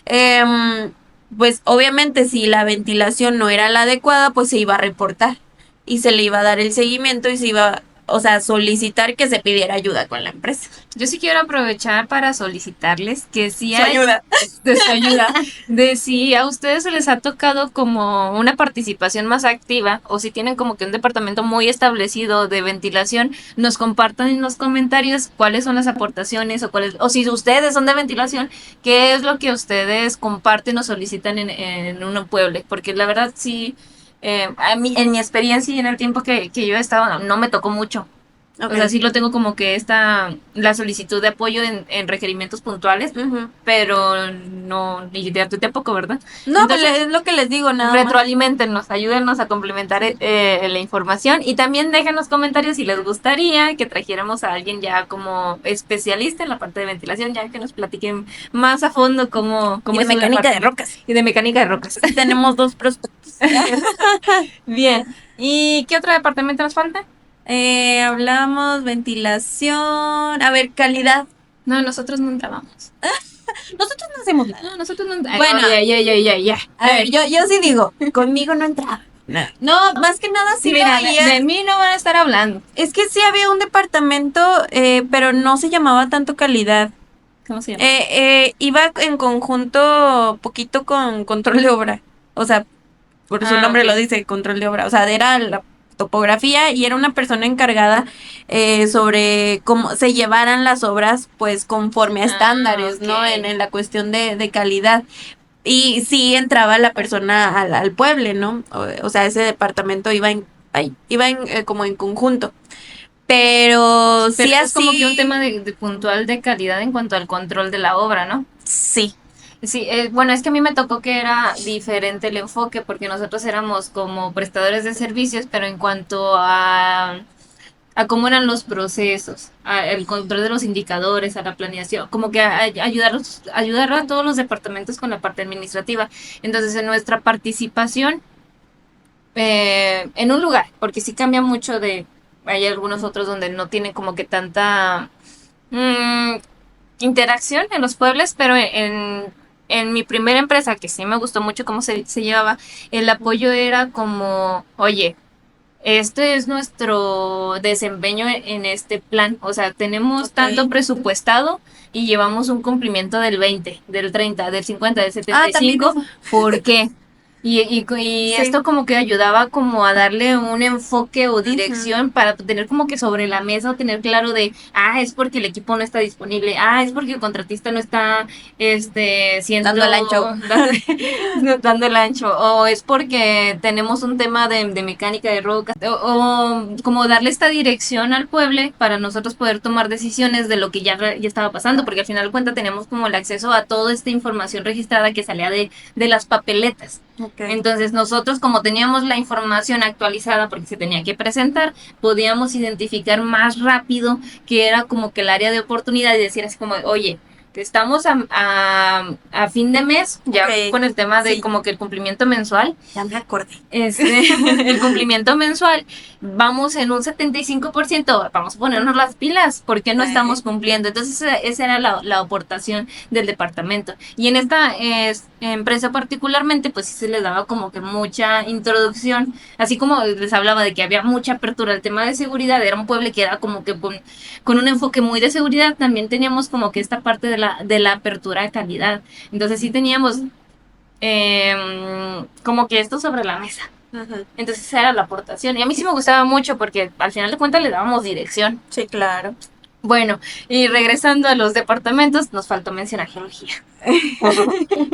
Em, pues obviamente si la ventilación no era la adecuada, pues se iba a reportar y se le iba a dar el seguimiento y se iba, o sea, solicitar que se pidiera ayuda con la empresa. Yo sí quiero aprovechar para solicitarles que si Su hay ayuda. de su ayuda, de si a ustedes se les ha tocado como una participación más activa o si tienen como que un departamento muy establecido de ventilación, nos compartan en los comentarios cuáles son las aportaciones o si ustedes son de ventilación, qué es lo que ustedes comparten o solicitan en un pueblo, porque la verdad sí, a mí, en mi experiencia y en el tiempo que yo he estado, no me tocó mucho. Ok. O sea, sí lo tengo como que la solicitud de apoyo en requerimientos puntuales, Ujú. pero no, ni de tú tampoco, ¿verdad? No, Entonces, es lo que les digo, nada más. retroalimentenos, ayúdenos a complementar la información y también dejen los comentarios si les gustaría que trajéramos a alguien ya como especialista en la parte de ventilación, ya que nos platiquen más a fondo cómo Y de es su mecánica de departamento. rocas. Y de mecánica de rocas. Tenemos dos prospectos. Bien. ¿Y qué otro departamento nos falta? Hablamos ventilación. A ver, calidad. No, nosotros no entramos. Nosotros no hacemos nada. No, nosotros no. Bueno. Ya. A ver, yo sí digo, conmigo no entraba. No, más que nada sí Mira, lo había. de mí no van a estar hablando. Es que sí había un departamento, pero no se llamaba tanto calidad. ¿Cómo se llama? Iba en conjunto poquito con control de obra. O sea, por su nombre Ok. lo dice, control de obra. O sea, era la topografía y era una persona encargada sobre cómo se llevaran las obras pues conforme a estándares, ¿no? Ok. En la cuestión de calidad. Y sí entraba la persona al pueblo, ¿no? O sea, ese departamento iba como en conjunto. Pero sí Pero es como así. que un tema de puntual de calidad en cuanto al control de la obra, ¿no? Sí. Sí, bueno, es que a mí me tocó que era diferente el enfoque porque nosotros éramos como prestadores de servicios, pero en cuanto a cómo eran los procesos, el control de los indicadores, a la planeación, como que ayudar a todos los departamentos con la parte administrativa. Entonces, en nuestra participación en un lugar, porque sí cambia mucho hay algunos otros donde no tienen como que tanta mm, interacción en los pueblos, pero en mi primera empresa, que sí me gustó mucho cómo se llevaba, el apoyo era como, oye, este es nuestro desempeño en este plan. O sea, tenemos tanto presupuestado y llevamos un cumplimiento del 20, del 30, del 50, del Ah, también 75. eso. ¿Por qué? Y Sí. esto como que ayudaba como a darle un enfoque o Ujú. dirección para tener como que sobre la mesa o tener claro de, es porque el equipo no está disponible, es porque el contratista no está, siendo... Dando el ancho. dando el ancho, o es porque tenemos un tema de mecánica de rocas, o como darle esta dirección al pueblo para nosotros poder tomar decisiones de lo que ya estaba pasando, porque al final de cuentas teníamos como el acceso a toda esta información registrada que salía de las papeletas. Okay. Entonces nosotros como teníamos la información actualizada porque se tenía que presentar, podíamos identificar más rápido que era como que el área de oportunidad y decir así como, oye, Estamos a fin de mes, ya Ok. con el tema de Sí. como que el cumplimiento mensual. Ya me acordé. El cumplimiento mensual, vamos en un 75%, vamos a ponernos las pilas, porque no estamos cumpliendo. Entonces, esa era la aportación del departamento. Y en esta empresa particularmente, pues sí se les daba como que mucha introducción, así como les hablaba de que había mucha apertura al tema de seguridad, era un pueblo que era como que con un enfoque muy de seguridad, también teníamos como que esta parte de la apertura de calidad. Entonces sí teníamos como que esto sobre la mesa. Ajá. Entonces esa era la aportación. Y a mí sí me gustaba mucho porque al final de cuentas le dábamos dirección. Sí, claro. Bueno, y regresando a los departamentos, nos faltó mencionar geología.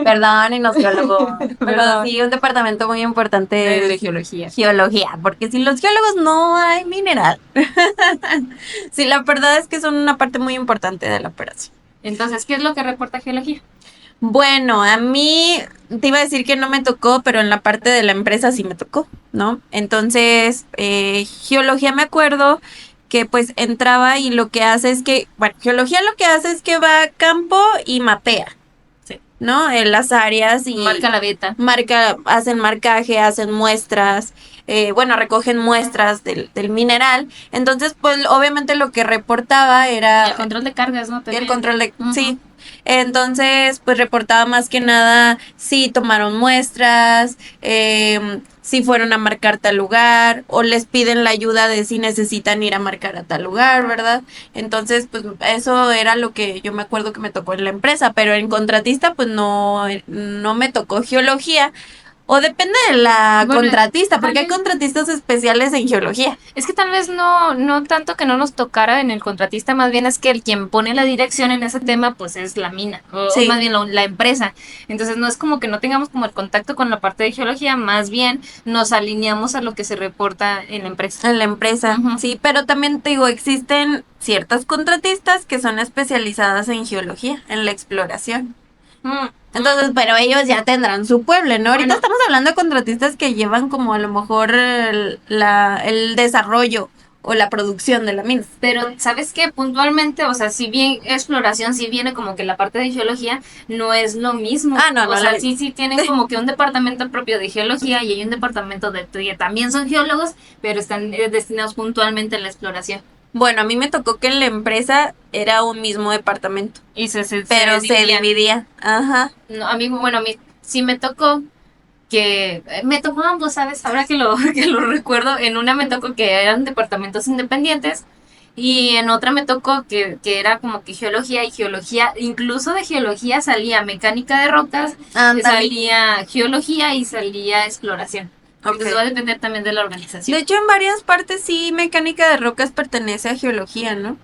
Perdón, y nos geólogos. Pero Perdón. sí, un departamento muy importante De es geología. geología, porque sin los geólogos no hay mineral. Sí, la verdad es que son una parte muy importante de la operación. Entonces, ¿qué es lo que reporta geología? Bueno, a mí te iba a decir que no me tocó, pero en la parte de la empresa sí me tocó, ¿no? Entonces, geología me acuerdo que pues entraba y lo que hace es que, bueno, geología lo que hace es que va a campo y mapea, Sí. ¿no? En las áreas y Marca la beta. hacen marcaje, hacen muestras, bueno, recogen muestras del mineral. Entonces, pues obviamente lo que reportaba Y era el control de cargas, ¿no? el También. control de, Ujú. sí. Entonces, pues reportaba más que nada si tomaron muestras, si fueron a marcar tal lugar, o les piden la ayuda de si necesitan ir a marcar a tal lugar, ¿verdad? Entonces, pues eso era lo que yo me acuerdo que me tocó en la empresa, pero en contratista, pues no me tocó geología. O depende de la Bueno, contratista, porque hay tal vez- contratistas especiales en geología. Es que tal vez no tanto que no nos tocara en el contratista, más bien es que el quien pone la dirección en ese tema, pues es la mina, o Sí. más bien la empresa. Entonces no es como que no tengamos como el contacto con la parte de geología, más bien nos alineamos a lo que se reporta en la empresa. En la empresa, Ujú. sí, pero también te digo, existen ciertas contratistas que son especializadas en geología, en la exploración. Entonces, pero ellos ya tendrán su pueblo, ¿no? Ahorita Bueno. estamos hablando de contratistas que llevan como a lo mejor el desarrollo o la producción de la mina. Pero, ¿sabes qué? Puntualmente, o sea, si bien exploración, si viene como que la parte de geología, no es lo mismo. Ah, no, O no, sea, no. sí tienen como que un departamento propio de geología y hay un departamento de que también son geólogos, pero están destinados puntualmente a la exploración. Bueno, a mí me tocó que en la empresa era un mismo departamento, Y pero se dividían. dividía. Ajá. No, a mí sí me tocó que me tocó ambos, ¿sabes? Ahora que lo recuerdo, en una me tocó que eran departamentos independientes y en otra me tocó que era como que geología y geología, incluso de geología salía mecánica de rocas, Ándale. salía geología y salía exploración. Ok. Entonces va a depender también de la organización. De hecho, en varias partes sí, mecánica de rocas pertenece a geología, ¿no?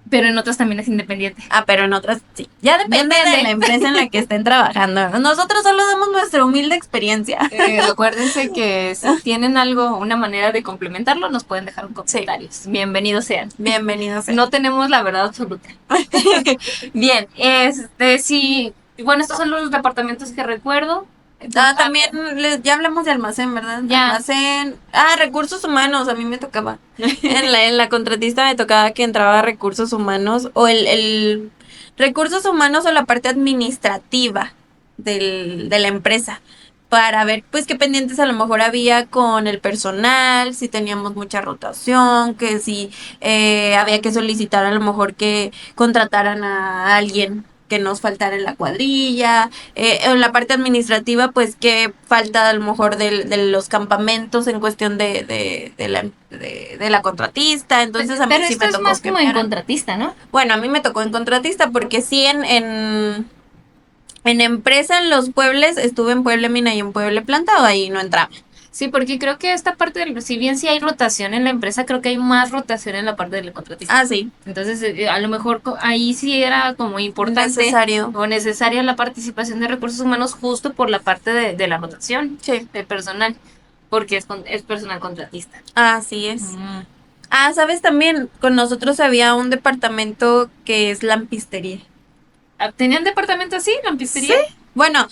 Pero en otras también es independiente. Ah, pero en otras sí. Ya depende Depende. de la empresa en la que estén trabajando. Nosotros solo damos nuestra humilde experiencia. Recuérdense que si tienen algo, una manera de complementarlo, nos pueden dejar un comentario. Bienvenidos sean. Bienvenidos. No tenemos la verdad absoluta. Bien, sí, bueno, estos son los departamentos que recuerdo. También ya hablamos de almacén, ¿verdad? Ya. Almacén. Recursos humanos, a mí me tocaba. En la contratista me tocaba que entraba recursos humanos o el recursos humanos o la parte administrativa de la empresa para ver pues qué pendientes a lo mejor había con el personal, si teníamos mucha rotación, que si había que solicitar a lo mejor que contrataran a alguien que nos faltara en la cuadrilla, en la parte administrativa, pues que falta a lo mejor de los campamentos en cuestión de la contratista, entonces a mí Pero sí esto me es tocó más que como me en hagan. contratista, ¿no? Bueno, a mí me tocó en contratista porque sí en empresa en los pueblos, estuve en Puebla Mina y en Puebla Plantado, ahí no entraba. Sí, porque creo que esta parte, si bien sí hay rotación en la empresa, creo que hay más rotación en la parte del contratista. Ah, sí. Entonces, a lo mejor ahí sí era como importante Necesario. o necesaria la participación de recursos humanos justo por la parte de la rotación Sí. de personal, porque es personal contratista. Así es. ¿Sabes también? Con nosotros había un departamento que es lampistería. ¿Tenían departamento así, lampistería? Sí. Bueno,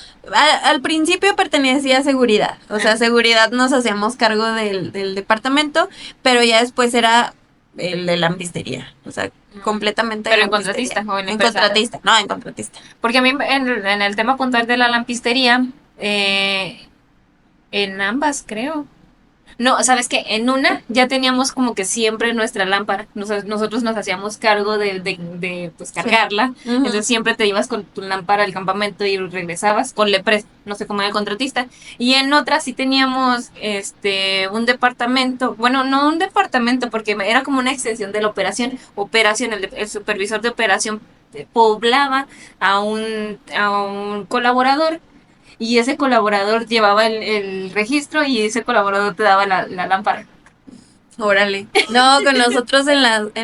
al principio pertenecía a seguridad, o sea, seguridad nos hacíamos cargo del departamento, pero ya después era el de lampistería, o sea, completamente. Pero de en lampistería. contratista o en En empresa. contratista, no, en contratista. Porque a mí en el tema puntual de la lampistería, en ambas creo. No, ¿sabes qué? En una ya teníamos como que siempre nuestra lámpara. Nosotros nos hacíamos cargo de pues Sí. cargarla. Ujú. Entonces siempre te ibas con tu lámpara al campamento y regresabas con Lepres, no sé cómo era el contratista. Y en otra sí teníamos un departamento, bueno, no un departamento porque era como una extensión de la operación, el supervisor de operación poblaba a un colaborador y ese colaborador llevaba el registro y ese colaborador te daba la lámpara. Órale. No, con nosotros en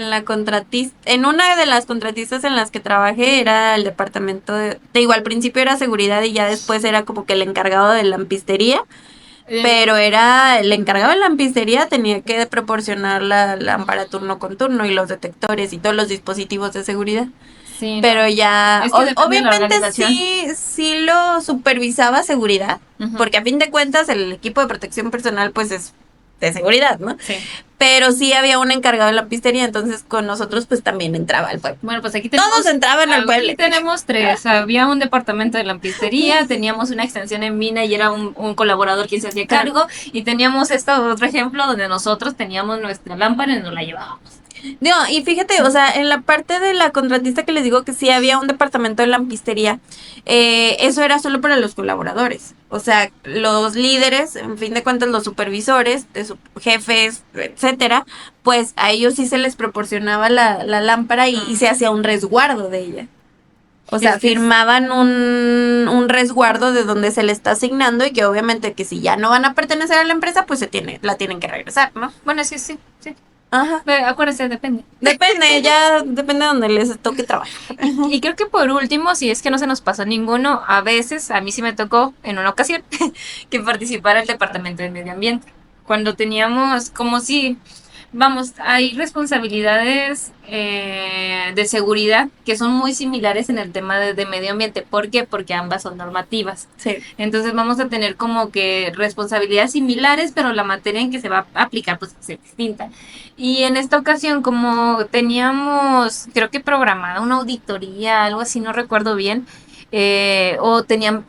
la contratista, en una de las contratistas en las que trabajé era el departamento de igual al principio era seguridad y ya después era como que el encargado de lampistería, pero era el encargado de lampistería tenía que proporcionar la lámpara turno con turno y los detectores y todos los dispositivos de seguridad. Sí, Pero no. ya, Es que depende de la obviamente organización. sí lo supervisaba seguridad, Ujú. porque a fin de cuentas el equipo de protección personal pues es de seguridad, ¿no? Sí. Pero sí había un encargado de la pistería, entonces con nosotros pues también entraba al pueblo. Bueno, pues aquí tenemos. Todos entraban al pueblo. Aquí tenemos tres. Había un departamento de lampistería, teníamos una extensión en mina y era un colaborador quien se hacía cargo. Y teníamos otro ejemplo donde nosotros teníamos nuestra lámpara y nos la llevábamos. No, y fíjate, o sea, en la parte de la contratista que les digo que sí había un departamento de lampistería, eso era solo para los colaboradores. O sea, los líderes, en fin de cuentas, los supervisores, jefes, etcétera, pues a ellos sí se les proporcionaba la lámpara y se hacía un resguardo de ella. O sea, firmaban un resguardo de donde se le está asignando y que obviamente que si ya no van a pertenecer a la empresa, pues la tienen que regresar, ¿no? Bueno, sí. Ajá. Acuérdense, depende. Depende, ya depende de donde les toque trabajar. Y creo que por último, si es que no se nos pasó ninguno, a veces, a mí sí me tocó en una ocasión, que participara el Departamento de Medio Ambiente. Cuando teníamos, como si, vamos, hay responsabilidades de seguridad que son muy similares en el tema de medio ambiente. ¿Por qué? Porque ambas son normativas. Sí. Entonces vamos a tener como que responsabilidades similares, pero la materia en que se va a aplicar pues es distinta. Y en esta ocasión, como teníamos, creo que programada una auditoría, algo así, no recuerdo bien, o tenían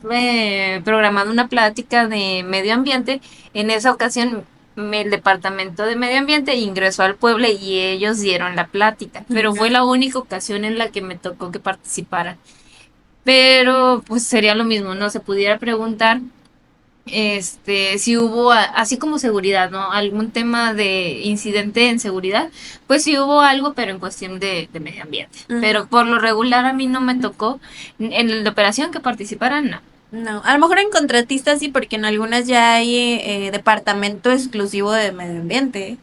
programada una plática de medio ambiente, en esa ocasión el departamento de medio ambiente ingresó al pueblo y ellos dieron la plática, pero fue la única ocasión en la que me tocó que participara. Pero pues sería lo mismo, ¿no? Se pudiera preguntar si hubo, así como seguridad, ¿no? Algún tema de incidente en seguridad, pues sí hubo algo, pero en cuestión de medio ambiente. Pero por lo regular a mí no me tocó, en la operación que participaran, no. No, a lo mejor en contratistas sí, porque en algunas ya hay departamento exclusivo de medio ambiente.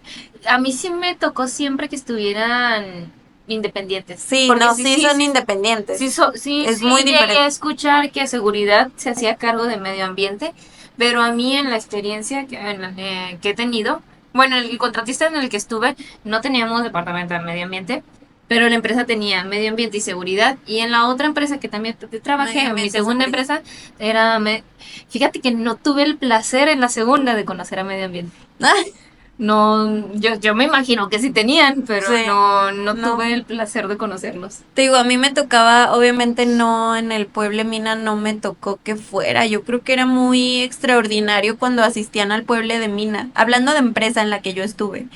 A mí sí me tocó siempre que estuvieran independientes. Sí, Porque no, sí son independientes. Sí, es sí muy llegué diferente. a escuchar que seguridad se hacía cargo de medio ambiente, pero a mí en la experiencia que he tenido, bueno, el contratista en el que estuve no teníamos departamento de medio ambiente, pero la empresa tenía medio ambiente y seguridad, y en la otra empresa que también trabajé, en mi segunda empresa, fíjate que no tuve el placer en la segunda de conocer a medio ambiente. No, yo me imagino que sí tenían, pero Sí, no tuve el placer de conocerlos. Te digo, a mí me tocaba, obviamente no en el Pueble Mina, no me tocó que fuera. Yo creo que era muy extraordinario cuando asistían al Pueble de Mina, hablando de empresa en la que yo estuve.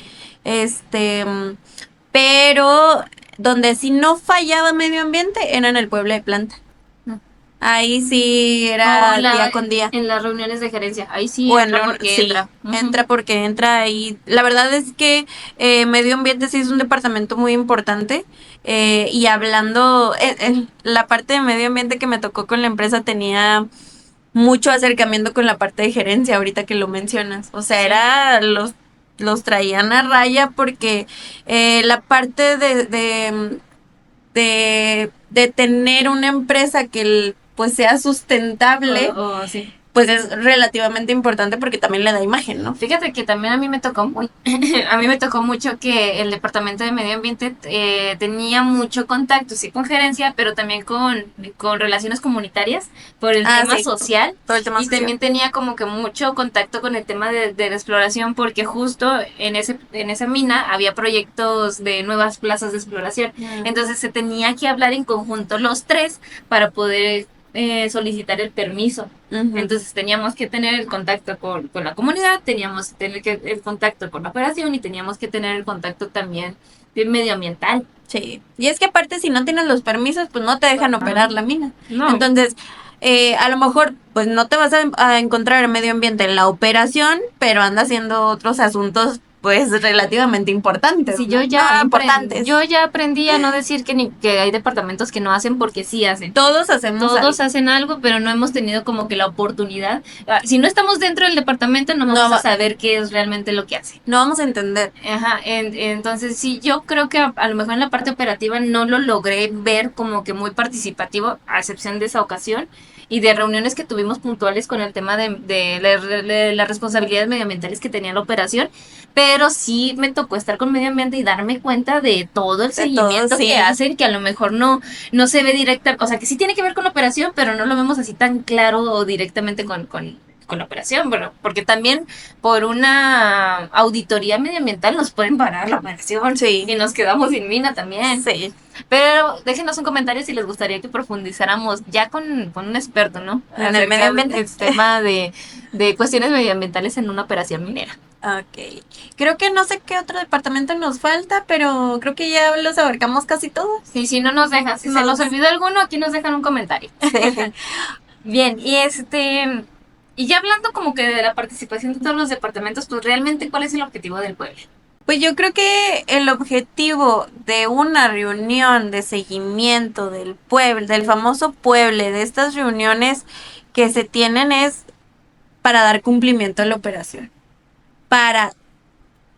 Pero donde sí no fallaba medio ambiente era en el Pueblo de Planta. Ahí sí era día con día. En las reuniones de gerencia, ahí sí O entra porque sí, entra. entra porque entra ahí. La verdad es que medio ambiente sí es un departamento muy importante. Y hablando, la parte de medio ambiente que me tocó con la empresa tenía mucho acercamiento con la parte de gerencia, ahorita que lo mencionas. O sea, era los traían a raya porque la parte de tener una empresa que pues sea sustentable, Sí. pues es relativamente importante porque también le da imagen, ¿no? Fíjate que también a mí me tocó a mí me tocó mucho que el departamento de medio ambiente tenía mucho contacto, sí, con gerencia, pero también con relaciones comunitarias por el tema Sí, social. todo el tema Y social. también tenía como que mucho contacto con el tema de la exploración, porque justo en esa mina había proyectos de nuevas plazas de exploración. Entonces se tenía que hablar en conjunto los tres para poder solicitar el permiso. Entonces teníamos que tener el contacto con la comunidad, teníamos que tener el contacto con la operación y teníamos que tener el contacto también medioambiental. Sí, y es que aparte si no tienes los permisos, pues no te dejan operar la mina. No. Entonces, a lo mejor, pues no te vas a encontrar en medio ambiente en la operación, pero anda haciendo otros asuntos, pues relativamente importantes. Sí, ¿no? Importantes. yo ya aprendí a no decir que hay departamentos que no hacen porque sí hacen. Todos hacemos Todos algo. hacen algo, pero no hemos tenido como que la oportunidad. Si no estamos dentro del departamento, no vamos a saber qué es realmente lo que hace. No vamos a entender. Ajá, entonces sí, yo creo que a lo mejor en la parte operativa no lo logré ver como que muy participativo, a excepción de esa ocasión y de reuniones que tuvimos puntuales con el tema de las responsabilidades medioambientales que tenía la operación, pero sí me tocó estar con medio ambiente y darme cuenta de todo el seguimiento todo, sí. que hacen, que a lo mejor no se ve directa, o sea, que sí tiene que ver con la operación, pero no lo vemos así tan claro o directamente con la operación, bueno, porque también por una auditoría medioambiental nos pueden parar la operación, sí, y nos quedamos sin mina también. Sí. Pero déjenos un comentario si les gustaría que profundizáramos ya con un experto, ¿no? En el medio ambiente. El tema de cuestiones medioambientales en una operación minera. Ok. Creo que no sé qué otro departamento nos falta, pero creo que ya los abarcamos casi todos. Sí, si no nos dejan, si se nos olvidó alguno, aquí nos dejan un comentario. Bien, y ya hablando como que de la participación de todos los departamentos, pues realmente, ¿cuál es el objetivo del pueblo? Pues yo creo que el objetivo de una reunión de seguimiento del pueblo, del famoso pueblo, de estas reuniones que se tienen es para dar cumplimiento a la operación. Para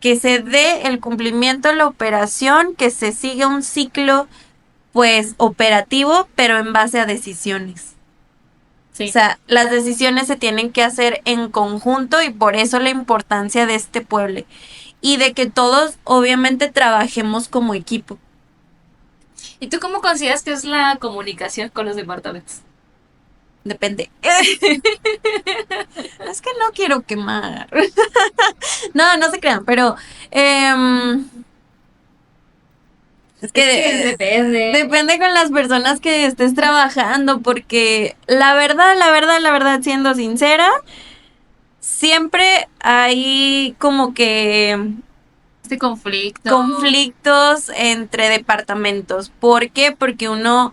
que se dé el cumplimiento a la operación, que se siga un ciclo pues operativo, pero en base a decisiones. Sí. O sea, las decisiones se tienen que hacer en conjunto y por eso la importancia de este pueblo. Y de que todos obviamente trabajemos como equipo. ¿Y tú cómo consideras que es la comunicación con los departamentos? Depende. Es que no quiero quemar. No se crean, pero es que depende. Depende con las personas que estés trabajando, porque la verdad, siendo sincera, siempre hay como que conflictos entre departamentos. ¿Por qué? Porque uno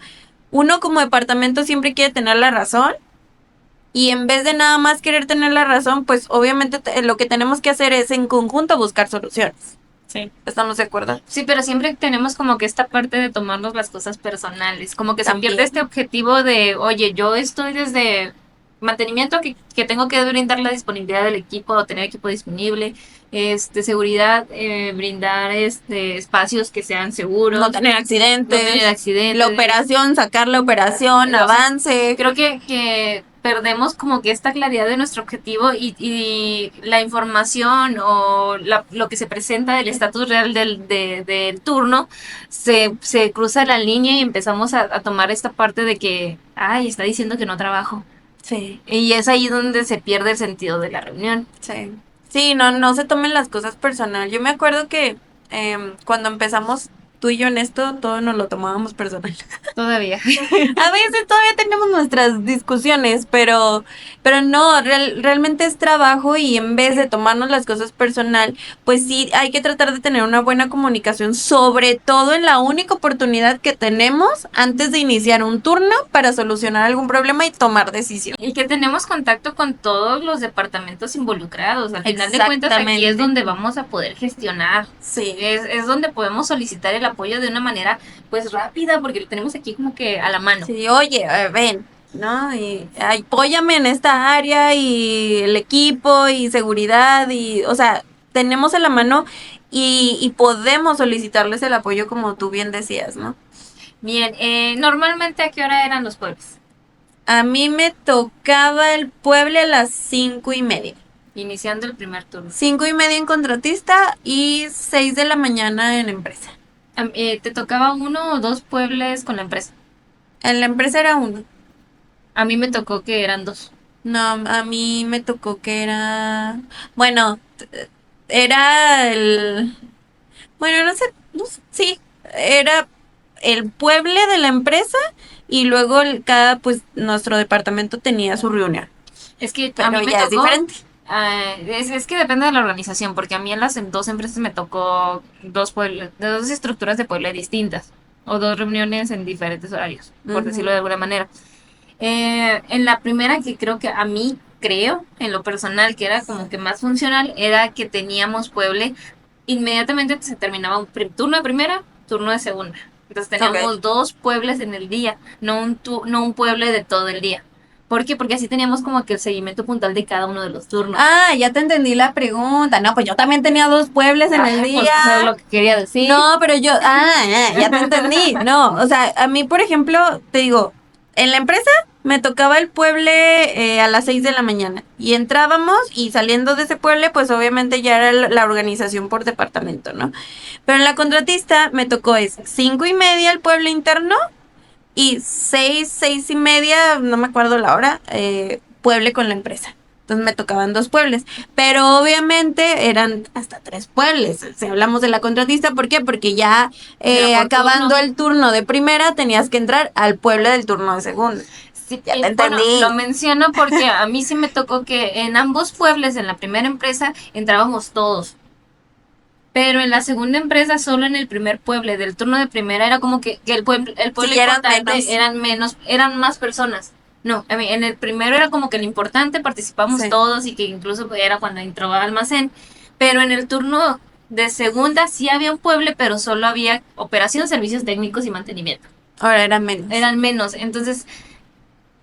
como departamento siempre quiere tener la razón y en vez de nada más querer tener la razón, pues obviamente lo que tenemos que hacer es en conjunto buscar soluciones. Sí. ¿Estamos de acuerdo? Sí, pero siempre tenemos como que esta parte de tomarnos las cosas personales, como que también se pierde este objetivo de, oye, yo estoy desde mantenimiento que tengo que brindar la disponibilidad del equipo, tener equipo disponible, seguridad, brindar espacios que sean seguros, no tener accidentes, la operación, sacar la operación, avance. Creo que perdemos como que esta claridad de nuestro objetivo y la información o lo que se presenta del estatus real del turno se cruza la línea y empezamos a tomar esta parte de que, ay, está diciendo que no trabajo. Sí. Y es ahí donde se pierde el sentido de la reunión. Sí. Sí, no se tomen las cosas personal. Yo me acuerdo que cuando empezamos tú y yo en esto, todo nos lo tomábamos personal. Todavía. A veces todavía tenemos nuestras discusiones, pero no, realmente es trabajo y en vez de tomarnos las cosas personal, pues sí hay que tratar de tener una buena comunicación, sobre todo en la única oportunidad que tenemos antes de iniciar un turno para solucionar algún problema y tomar decisiones. Y que tenemos contacto con todos los departamentos involucrados. Al final de cuentas, aquí es donde vamos a poder gestionar. Sí. Es donde podemos solicitar el apoyo de una manera pues rápida, porque lo tenemos aquí como que a la mano. Sí, oye, ven, ¿no? Y apóyame en esta área y el equipo y seguridad y, o sea, tenemos a la mano y podemos solicitarles el apoyo como tú bien decías, ¿no? Bien, normalmente ¿a qué hora eran los pueblos? A mí me tocaba el pueble a las 5:30. Iniciando el primer turno. 5:30 en contratista y 6 de la mañana en empresa. ¿Te tocaba uno o dos pueblos con la empresa? En la empresa era uno. A mí me tocó que eran dos. No, a mí me tocó que era... Bueno, era el... Bueno, no sé, sí, era el pueble de la empresa y luego pues nuestro departamento tenía su reunión. Es que a Pero mí me ya es tocó. diferente. Es que depende de la organización, porque a mí en las dos empresas me tocó dos estructuras de pueblo distintas, o dos reuniones en diferentes horarios, por decirlo de alguna manera. En la primera, que creo que a mí, creo, en lo personal, que era como que más funcional, era que teníamos pueble, inmediatamente se terminaba un turno de primera, turno de segunda. Entonces teníamos dos pueblos en el día, no un pueble de todo el día. ¿Por qué? Porque así teníamos como que el seguimiento puntual de cada uno de los turnos. Ah, ya te entendí la pregunta. No, pues yo también tenía 2 pueblos en el día. Pues eso es lo que quería decir. No, pero yo, ya te entendí. No, o sea, a mí, por ejemplo, te digo, en la empresa me tocaba el pueble a las 6 de la mañana y entrábamos y saliendo de ese pueble, pues obviamente ya era la organización por departamento, ¿no? Pero en la contratista me tocó 5:30 el pueblo interno y 6:30, no me acuerdo la hora, pueble con la empresa. Entonces me tocaban 2 pueblos. Pero obviamente eran hasta 3 pueblos. Si hablamos de la contratista, ¿por qué? Porque ya acabando el turno de primera, tenías que entrar al pueblo del turno de segunda. Sí, ya te entendí. Bueno, lo menciono porque a mí sí me tocó que en ambos pueblos, en la primera empresa, entrábamos todos. Pero en la segunda empresa, solo en el primer pueblo del turno de primera, era como que el pueblo sí, importante eran más personas. No, en el primero era como que lo importante, participamos todos y que incluso era cuando entraba almacén. Pero en el turno de segunda sí había un pueblo, pero solo había operación, servicios técnicos y mantenimiento. Ahora eran menos. Eran menos. Entonces,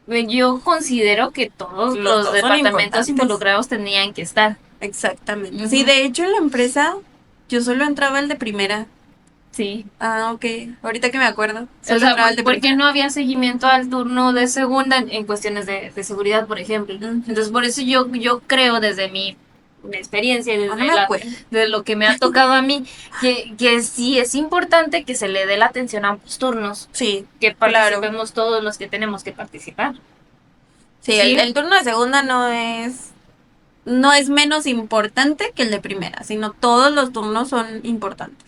yo considero que todos los departamentos involucrados tenían que estar. Exactamente. Sí, de hecho en la empresa yo solo entraba el de primera. Sí. Ah, ok. Ahorita que me acuerdo. O sea, porque no había seguimiento al turno de segunda en cuestiones de seguridad, por ejemplo. Entonces, por eso yo creo desde mi experiencia y de lo que me ha tocado a mí, que sí es importante que se le dé la atención a ambos turnos. Sí, que participemos todos los que tenemos que participar. Sí, el turno de segunda no es menos importante que el de primera, sino todos los turnos son importantes.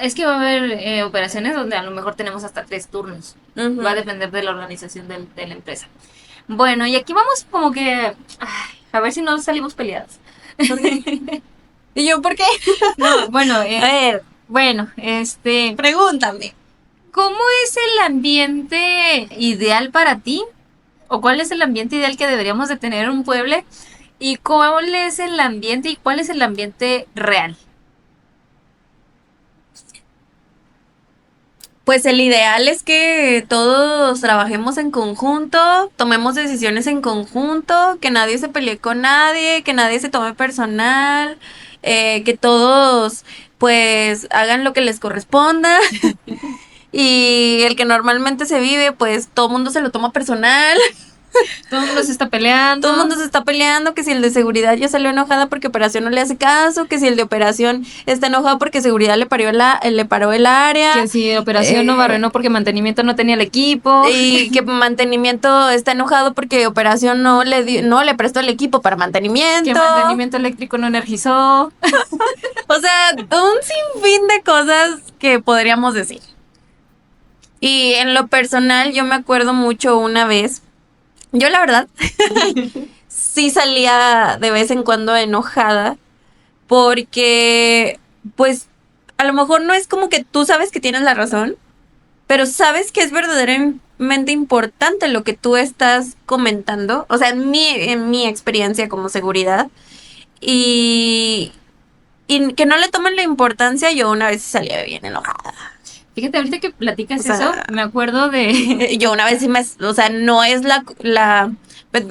Es que va a haber operaciones donde a lo mejor tenemos hasta 3 turnos. Va a depender de la organización de la empresa. Bueno, y aquí vamos como que a ver si no salimos peleadas. ¿Y yo por qué? No, bueno, a ver, pregúntame. ¿Cómo es el ambiente ideal para ti? ¿O cuál es el ambiente ideal que deberíamos de tener en un pueblo? ¿Y cuál es el ambiente y cuál es el ambiente real? Pues el ideal es que todos trabajemos en conjunto, tomemos decisiones en conjunto, que nadie se pelee con nadie, que nadie se tome personal, que todos pues hagan lo que les corresponda. Y el que normalmente se vive, pues todo el mundo se lo toma personal. Todo el mundo se está peleando. Todo el mundo se está peleando, que si el de seguridad ya salió enojada porque operación no le hace caso, que si el de operación está enojado porque seguridad le paró el área. Que si operación no barrenó porque mantenimiento no tenía el equipo. Y que mantenimiento está enojado porque operación no le prestó el equipo para mantenimiento. Que mantenimiento eléctrico no energizó. O sea, un sinfín de cosas que podríamos decir. Y en lo personal, yo me acuerdo mucho una vez. Yo la verdad sí salía de vez en cuando enojada porque pues a lo mejor no es como que tú sabes que tienes la razón, pero sabes que es verdaderamente importante lo que tú estás comentando, o sea, en mi experiencia como seguridad y que no le tomen la importancia. Yo una vez salía bien enojada. Fíjate, ahorita que platicas eso, me acuerdo de... Yo una vez sí o sea, no es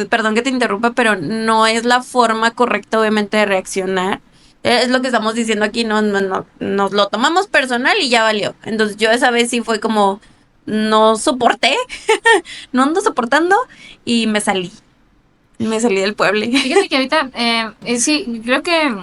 perdón que te interrumpa, pero no es la forma correcta, obviamente, de reaccionar. Es lo que estamos diciendo aquí, no, nos lo tomamos personal y ya valió. Entonces yo esa vez sí fue como, no soporté, no ando soportando y me salí del pueblo. Fíjate que ahorita, sí, creo que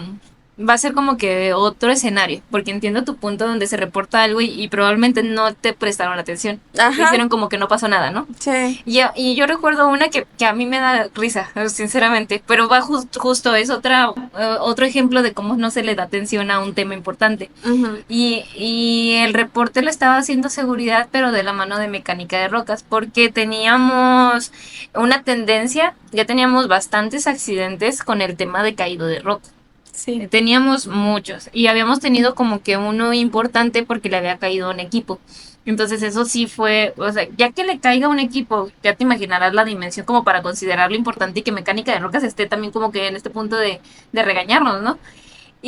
va a ser como que otro escenario, porque entiendo tu punto donde se reporta algo y probablemente no te prestaron atención. Ajá. Hicieron como que no pasó nada, ¿no? Sí. Y yo recuerdo una que a mí me da risa, sinceramente, pero va justo, es otro ejemplo de cómo no se le da atención a un tema importante. Ujú. Y el reporte lo estaba haciendo seguridad, pero de la mano de mecánica de rocas, porque teníamos una tendencia, ya teníamos bastantes accidentes con el tema de caído de roca. Sí. Teníamos muchos y habíamos tenido como que uno importante porque le había caído un equipo. Entonces eso sí fue, o sea, ya que le caiga un equipo, ya te imaginarás la dimensión como para considerarlo importante y que Mecánica de Rocas esté también como que en este punto de regañarnos, ¿no?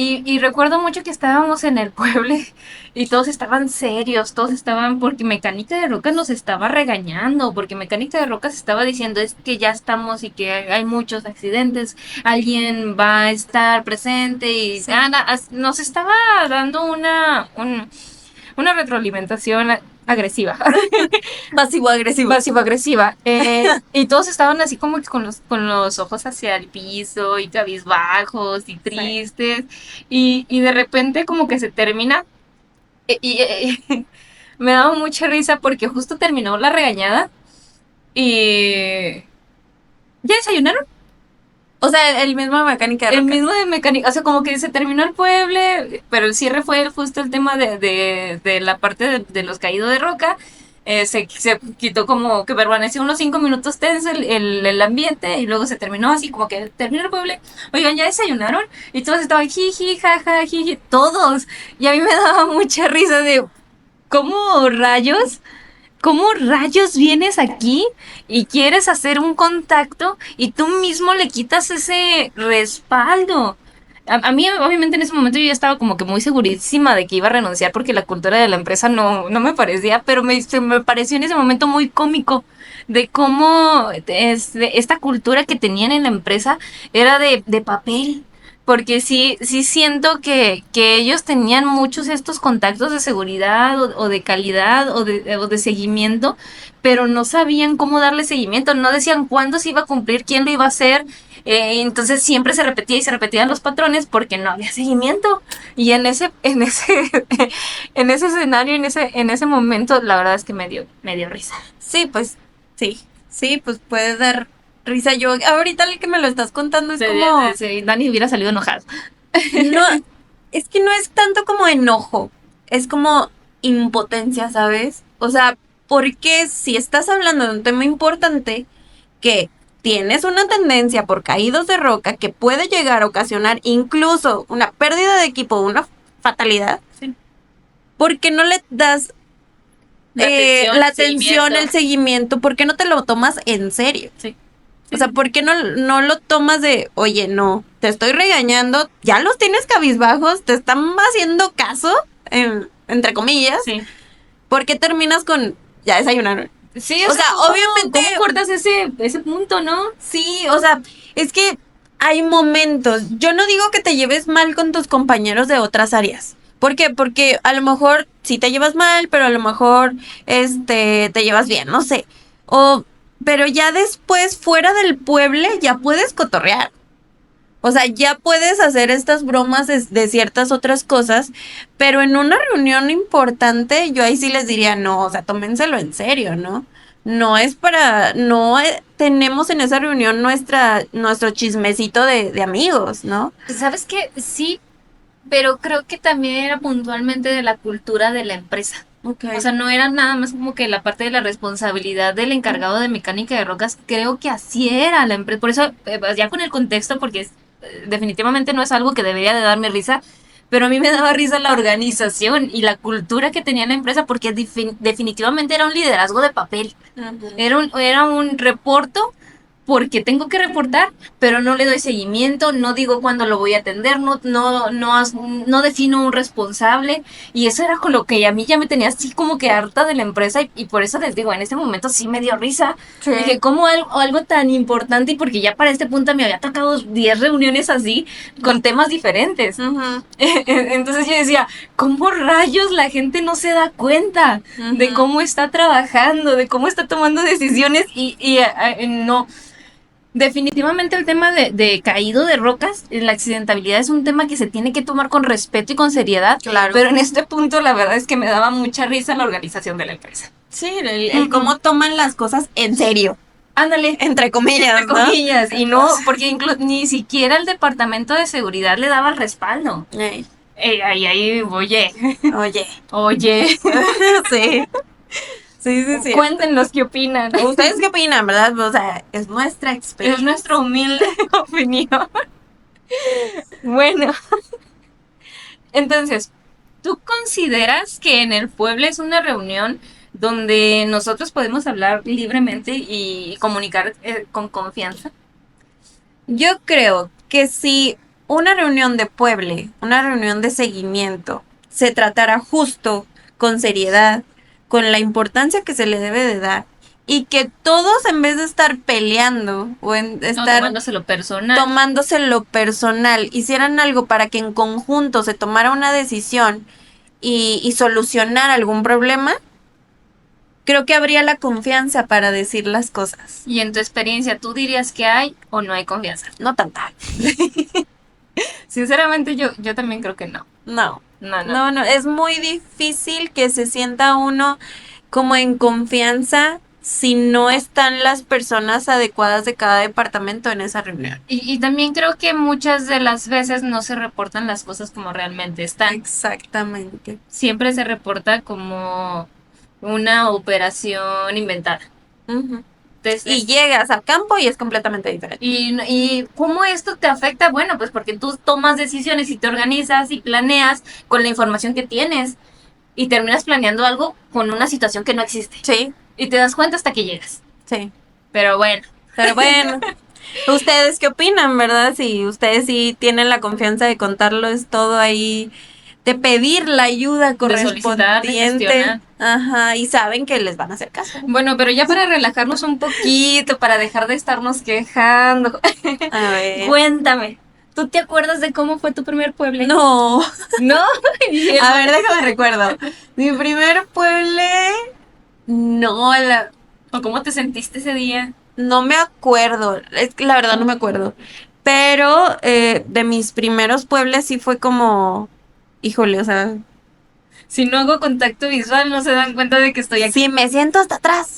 Y recuerdo mucho que estábamos en el pueblo y todos estaban serios, todos estaban porque Mecánica de Rocas nos estaba regañando, porque Mecánica de Rocas estaba diciendo es que ya estamos y que hay muchos accidentes, alguien va a estar presente y Sí. nos estaba dando una retroalimentación agresiva. Pasivo-agresivo. Pasivo-agresiva. Y todos estaban así como que con los ojos hacia el piso y cabizbajos y tristes. Y de repente como que se termina. Me daba mucha risa porque justo terminó la regañada. Y... ¿Ya desayunaron? O sea, el mismo mecánica de El roca. mismo de mecánica, o sea, como que se terminó el pueblo, pero el cierre fue justo el tema de la parte de los caídos de roca. Se quitó como que permaneció unos 5 minutos tenso el ambiente y luego se terminó así como que terminó el pueblo. Oigan, ¿ya desayunaron? Y todos estaban jiji, jaja, jiji, todos. Y a mí me daba mucha risa de cómo rayos. ¿Cómo rayos vienes aquí y quieres hacer un contacto y tú mismo le quitas ese respaldo? A mí, obviamente, en ese momento yo ya estaba como que muy segurísima de que iba a renunciar porque la cultura de la empresa no me parecía, pero me pareció en ese momento muy cómico de cómo esta cultura que tenían en la empresa era de papel. Porque sí siento que ellos tenían muchos estos contactos de seguridad o de calidad o de seguimiento, pero no sabían cómo darle seguimiento, no decían cuándo se iba a cumplir, quién lo iba a hacer. Entonces siempre se repetía y se repetían los patrones porque no había seguimiento. Y en ese escenario, en ese momento, la verdad es que me dio risa. Sí, pues, sí, pues puede dar risa. Yo, ahorita el que me lo estás contando es como... Dani hubiera salido enojado. No, es que no es tanto como enojo, es como impotencia, ¿sabes? O sea, porque si estás hablando de un tema importante que tienes una tendencia por caídos de roca que puede llegar a ocasionar incluso una pérdida de equipo, una fatalidad, Sí. ¿por qué no le das la atención, el seguimiento? ¿Por qué no te lo tomas en serio? Sí. O sea, ¿por qué no lo tomas de, oye, no, te estoy regañando, ya los tienes cabizbajos, te están haciendo caso, entre comillas? Sí. ¿Por qué terminas con, ya desayunaron? Sí, O sea, obviamente... ¿Cómo cortas ese punto, no? Sí, o sea, es que hay momentos. Yo no digo que te lleves mal con tus compañeros de otras áreas. ¿Por qué? Porque a lo mejor sí te llevas mal, pero a lo mejor te llevas bien, no sé. Pero ya después, fuera del pueblo, ya puedes cotorrear. O sea, ya puedes hacer estas bromas de ciertas otras cosas, pero en una reunión importante, yo ahí sí les diría, no, o sea, tómenselo en serio, ¿no? No tenemos en esa reunión nuestro chismecito de amigos, ¿no? ¿Sabes qué? Sí, pero creo que también era puntualmente de la cultura de la empresa. Okay. O sea, no era nada más como que la parte de la responsabilidad del encargado de mecánica de rocas. Creo que así era la empresa. Por eso, ya con el contexto, porque definitivamente no es algo que debería de darme risa, pero a mí me daba risa la organización y la cultura que tenía la empresa porque definitivamente era un liderazgo de papel. Uh-huh. Era un reporto porque tengo que reportar, pero no le doy seguimiento, no digo cuándo lo voy a atender, no defino un responsable, y eso era con lo que a mí ya me tenía así como que harta de la empresa, y por eso les digo, en ese momento sí me dio risa. Sí. Dije, ¿cómo algo tan importante? Y porque ya para este punto me había tocado 10 reuniones así, con temas diferentes. Ujú. Entonces yo decía, ¿cómo rayos la gente no se da cuenta de Ujú. cómo está trabajando, de cómo está tomando decisiones? No. Definitivamente el tema de caído de rocas, la accidentabilidad es un tema que se tiene que tomar con respeto y con seriedad. Claro. Pero en este punto la verdad es que me daba mucha risa la organización de la empresa. Sí, el cómo toman las cosas en serio, Ándale, entre comillas, entre ¿no? comillas, y no, porque ni siquiera el departamento de seguridad le daba el respaldo. Ey, Ahí, oye, oye, sí. Sí, sí, sí. cuéntenos qué opinan. ¿Ustedes qué opinan, verdad? O sea, es nuestra Es experiencia. nuestra humilde opinión. Bueno, entonces, ¿tú consideras que en el pueblo es una reunión donde nosotros podemos hablar libremente y comunicar con confianza? Yo creo que si una reunión de pueble, una reunión de seguimiento, se tratara justo, con seriedad, con la importancia que se le debe de dar, y que todos en vez de estar peleando o en No, estar tomándoselo personal. tomándose lo personal, hicieran algo para que en conjunto se tomara una decisión y solucionar algún problema, creo que habría la confianza para decir las cosas. Y en tu experiencia, ¿tú dirías que hay o no hay confianza? No tanta. Sinceramente, yo también creo que no. No. No. No, es muy difícil que se sienta uno como en confianza si no están las personas adecuadas de cada departamento en esa reunión. Y también creo que muchas de las veces no se reportan las cosas como realmente están. Exactamente. Siempre se reporta como una operación inventada. Ujú. Entonces, Y llegas al campo y es completamente diferente. ¿Y cómo esto te afecta? Bueno, pues porque tú tomas decisiones y te organizas y planeas con la información que tienes y terminas planeando algo con una situación que no existe. Sí, Y te das cuenta hasta que llegas. sí. Pero bueno, Pero bueno, ¿ustedes qué opinan, verdad? Si ustedes sí tienen la confianza de contarles todo ahí, de pedir la ayuda solicitar, de correspondiente. gestionar. Ajá, y saben que les van a hacer caso. bueno, pero ya para relajarnos un poquito, para dejar de estarnos quejando, A ver. cuéntame, ¿tú te acuerdas de cómo fue tu primer pueblo? No. ¿No? A ver, déjame recuerdo. Mi primer pueble. No, ¿O cómo te sentiste ese día? no me acuerdo. Es que la verdad no me acuerdo. Pero de mis primeros pueblos sí fue como. Híjole, o sea. Si no hago contacto visual, no se dan cuenta de que estoy aquí. Sí, me siento hasta atrás.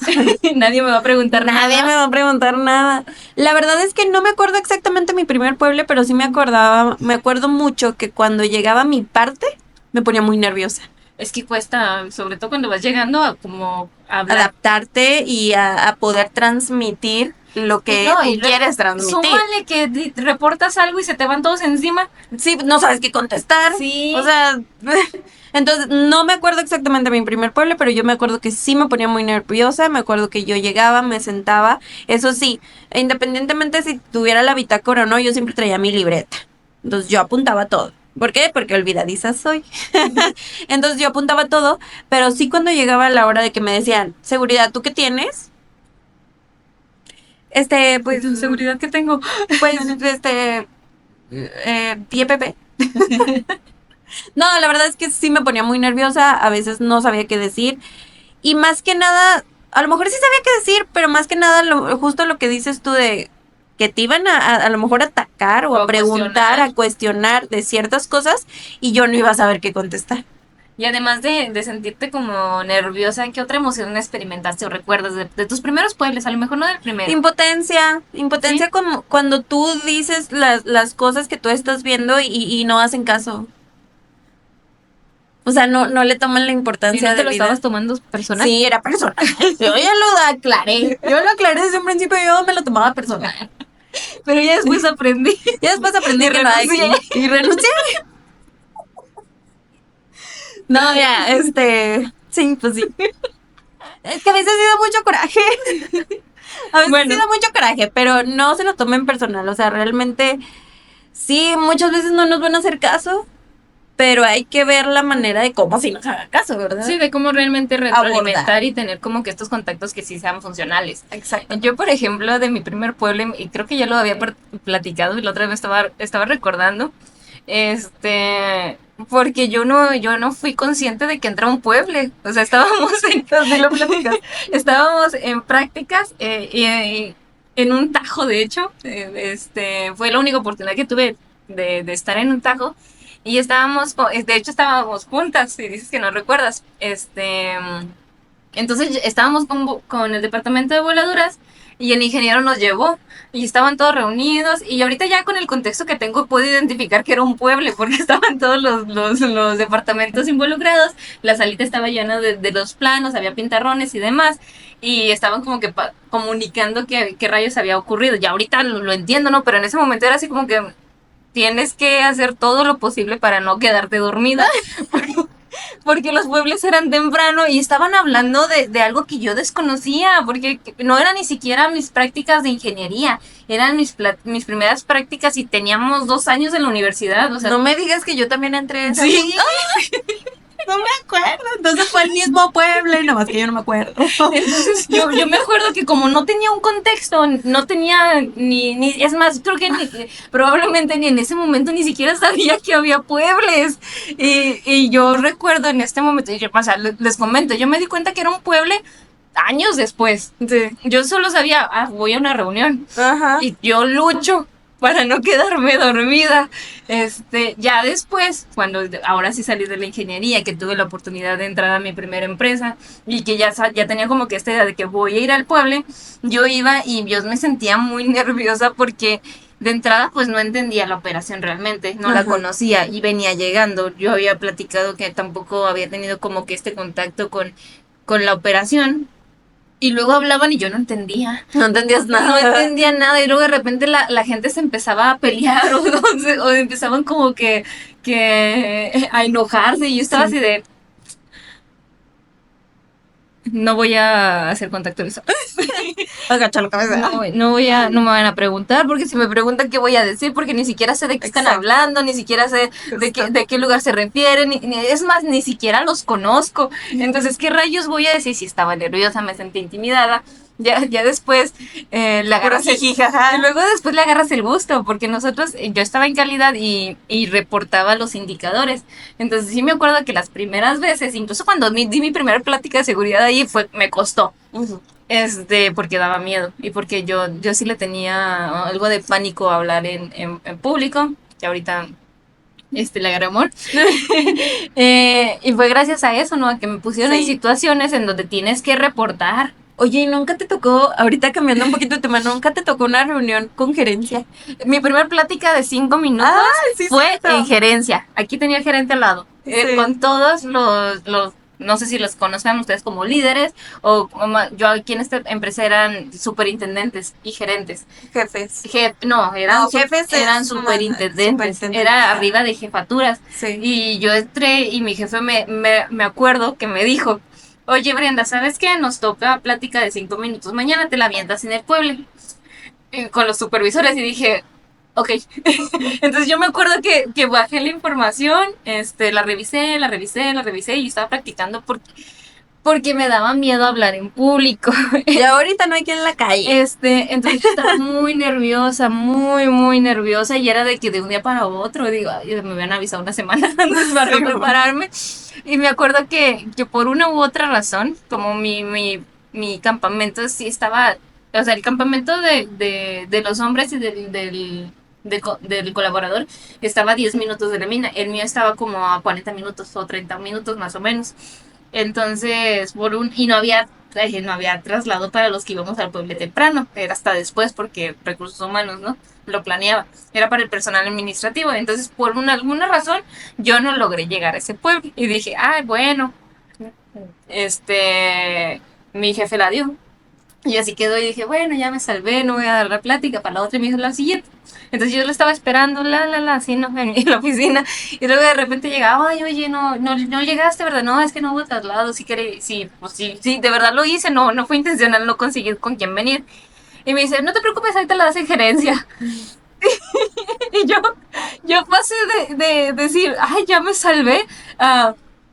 Nadie me va a preguntar Nadie nada. me va a preguntar nada. La verdad es que no me acuerdo exactamente mi primer pueblo, pero sí me acuerdo mucho que cuando llegaba mi parte, me ponía muy nerviosa. Es que cuesta, sobre todo cuando vas llegando a como hablar. Adaptarte y a poder transmitir lo que No, tú quieres transmitir. Súmale que reportas algo y se te van todos encima. Sí, no sabes qué contestar. Sí. O sea, entonces no me acuerdo exactamente mi primer pueblo, pero yo me acuerdo que sí me ponía muy nerviosa. Me acuerdo que yo llegaba, me sentaba. Eso sí, independientemente si tuviera la bitácora o no, yo siempre traía mi libreta. Entonces yo apuntaba todo. ¿Por qué? Porque olvidadiza soy. Entonces yo apuntaba todo, pero sí cuando llegaba la hora de que me decían, seguridad, ¿tú qué tienes? Pues, seguridad que tengo. pues, IEPP. No, la verdad es que sí me ponía muy nerviosa, a veces no sabía qué decir. Y más que nada, a lo mejor sí sabía qué decir, pero más que nada, justo lo que dices tú de que te iban a lo mejor a atacar o a preguntar, a cuestionar de ciertas cosas y yo no iba a saber qué contestar. Y además de sentirte como nerviosa, ¿qué otra emoción experimentaste o recuerdas de tus primeros pueblos? A lo mejor no del primero. Impotencia ¿Sí? como cuando tú dices las cosas que tú estás viendo y no hacen caso. O sea, no le toman la ¿Y importancia no te de lo vida. estabas tomando personal? Sí, era personal. Yo ya lo aclaré. Yo lo aclaré desde un principio, yo me lo tomaba personal. Pero ya después aprendí. Ya después aprendí Y que no hay renuncié. y renuncié. No, ya, sí, pues sí. Es que a veces sí da mucho coraje. A veces Bueno. sí da mucho coraje, pero no se lo tomen personal. O sea, realmente sí, muchas veces no nos van a hacer caso, pero hay que ver la manera de cómo sí nos haga caso, ¿verdad? Sí, de cómo realmente Abordar. retroalimentar y tener como que estos contactos que sí sean funcionales. Exacto. Yo, por ejemplo, de mi primer pueblo, y creo que ya lo había platicado y la otra vez estaba recordando, porque yo no fui consciente de que entré a un pueblo. O sea, así lo platicas, estábamos en prácticas y en un tajo, de hecho, fue la única oportunidad que tuve de estar en un tajo. Y de hecho estábamos juntas, si dices que no recuerdas. Entonces estábamos con el departamento de voladuras y el ingeniero nos llevó y estaban todos reunidos y ahorita ya con el contexto que tengo puedo identificar que era un pueblo porque estaban todos los departamentos involucrados, la salita estaba llena de los planos, había pintarrones y demás y estaban como que comunicando qué rayos había ocurrido. Ya ahorita lo entiendo, ¿no? Pero en ese momento era así como que tienes que hacer todo lo posible para no quedarte dormida. Porque los pueblos eran temprano y estaban hablando de algo que yo desconocía, porque no eran ni siquiera mis prácticas de ingeniería, eran mis primeras prácticas y teníamos 2 años en la universidad, o sea. No me digas que yo también entré en esa. Sí. No me acuerdo. Entonces fue el mismo pueblo y nomás que yo no me acuerdo. Entonces yo me acuerdo que como no tenía un contexto, no tenía es más, creo que probablemente ni en ese momento ni siquiera sabía que había pueblos. Y yo recuerdo en este momento, o sea, les comento, yo me di cuenta que era un pueblo años después. Sí. Yo solo sabía, voy a una reunión. Ajá. Y yo lucho para no quedarme dormida. Ya después, cuando ahora sí salí de la ingeniería, que tuve la oportunidad de entrar a mi primera empresa y que ya tenía como que esta idea de que voy a ir al pueblo, yo iba y yo me sentía muy nerviosa porque de entrada pues no entendía la operación realmente, no la conocía y venía llegando. Yo había platicado que tampoco había tenido como que este contacto con la operación. Y luego hablaban y yo no entendía. No entendías nada. No entendía nada. Y luego de repente la gente se empezaba a pelear o empezaban como que a enojarse. Y yo estaba así de... No voy a hacer contacto visual. Agacha la cabeza. No me van a preguntar, porque si me preguntan qué voy a decir, porque ni siquiera sé de qué están hablando, ni siquiera sé de qué lugar se refieren, es más, ni siquiera los conozco. Entonces, ¿qué rayos voy a decir? Si estaba nerviosa, me sentí intimidada. Ya después le agarras y luego después le agarras el gusto, porque yo estaba en calidad y reportaba los indicadores. Entonces sí me acuerdo que las primeras veces, incluso cuando di mi primera plática de seguridad ahí, me costó. Porque daba miedo y porque yo sí le tenía algo de pánico a hablar en público, que ahorita le agarré amor. Y fue gracias a eso, ¿no? A que me pusieron en situaciones en donde tienes que reportar. Oye, ¿y nunca te tocó, ahorita cambiando un poquito de tema, nunca te tocó una reunión con gerencia? Mi primera plática de 5 minutos fue en gerencia. Aquí tenía el gerente al lado. Con todos los no sé si los conozcan ustedes como líderes yo aquí en esta empresa eran superintendentes y gerentes. Jefes. Jefes eran superintendentes. Era arriba de jefaturas. Sí. Y yo entré y mi jefe me acuerdo que me dijo, oye Brenda, ¿sabes qué? Nos toca plática de 5 minutos. Mañana te la avientas en el pueblo. Con los supervisores y dije, ok. Entonces yo me acuerdo que bajé la información, la revisé y estaba practicando porque me daba miedo hablar en público. Y ahorita no hay quien en la calle. Entonces yo estaba muy nerviosa, muy, muy nerviosa y era de que de un día para otro, digo, me habían avisado una semana antes para prepararme. Y me acuerdo que por una u otra razón, como mi campamento sí estaba, o sea, el campamento de los hombres y del colaborador estaba a 10 minutos de la mina. El mío estaba como a 40 minutos o 30 minutos más o menos. Entonces, y no había traslado para los que íbamos al pueblo temprano. Era hasta después porque recursos humanos, ¿no? Lo planeaba. Era para el personal administrativo. Entonces, por alguna razón, yo no logré llegar a ese pueblo. Y dije, bueno, mi jefe la dio. Y así quedó y dije, bueno, ya me salvé, no voy a dar la plática para la otra y me dijo la siguiente. Entonces yo lo estaba esperando, así, ¿no? En la oficina. Y luego de repente llegaba, oye, no llegaste, ¿verdad? No, es que no hubo traslado, sí, de verdad lo hice, no fue intencional, no conseguí con quién venir. Y me dice, no te preocupes, ahorita la das en gerencia. Y yo pasé de decir, ay, ya me salvé,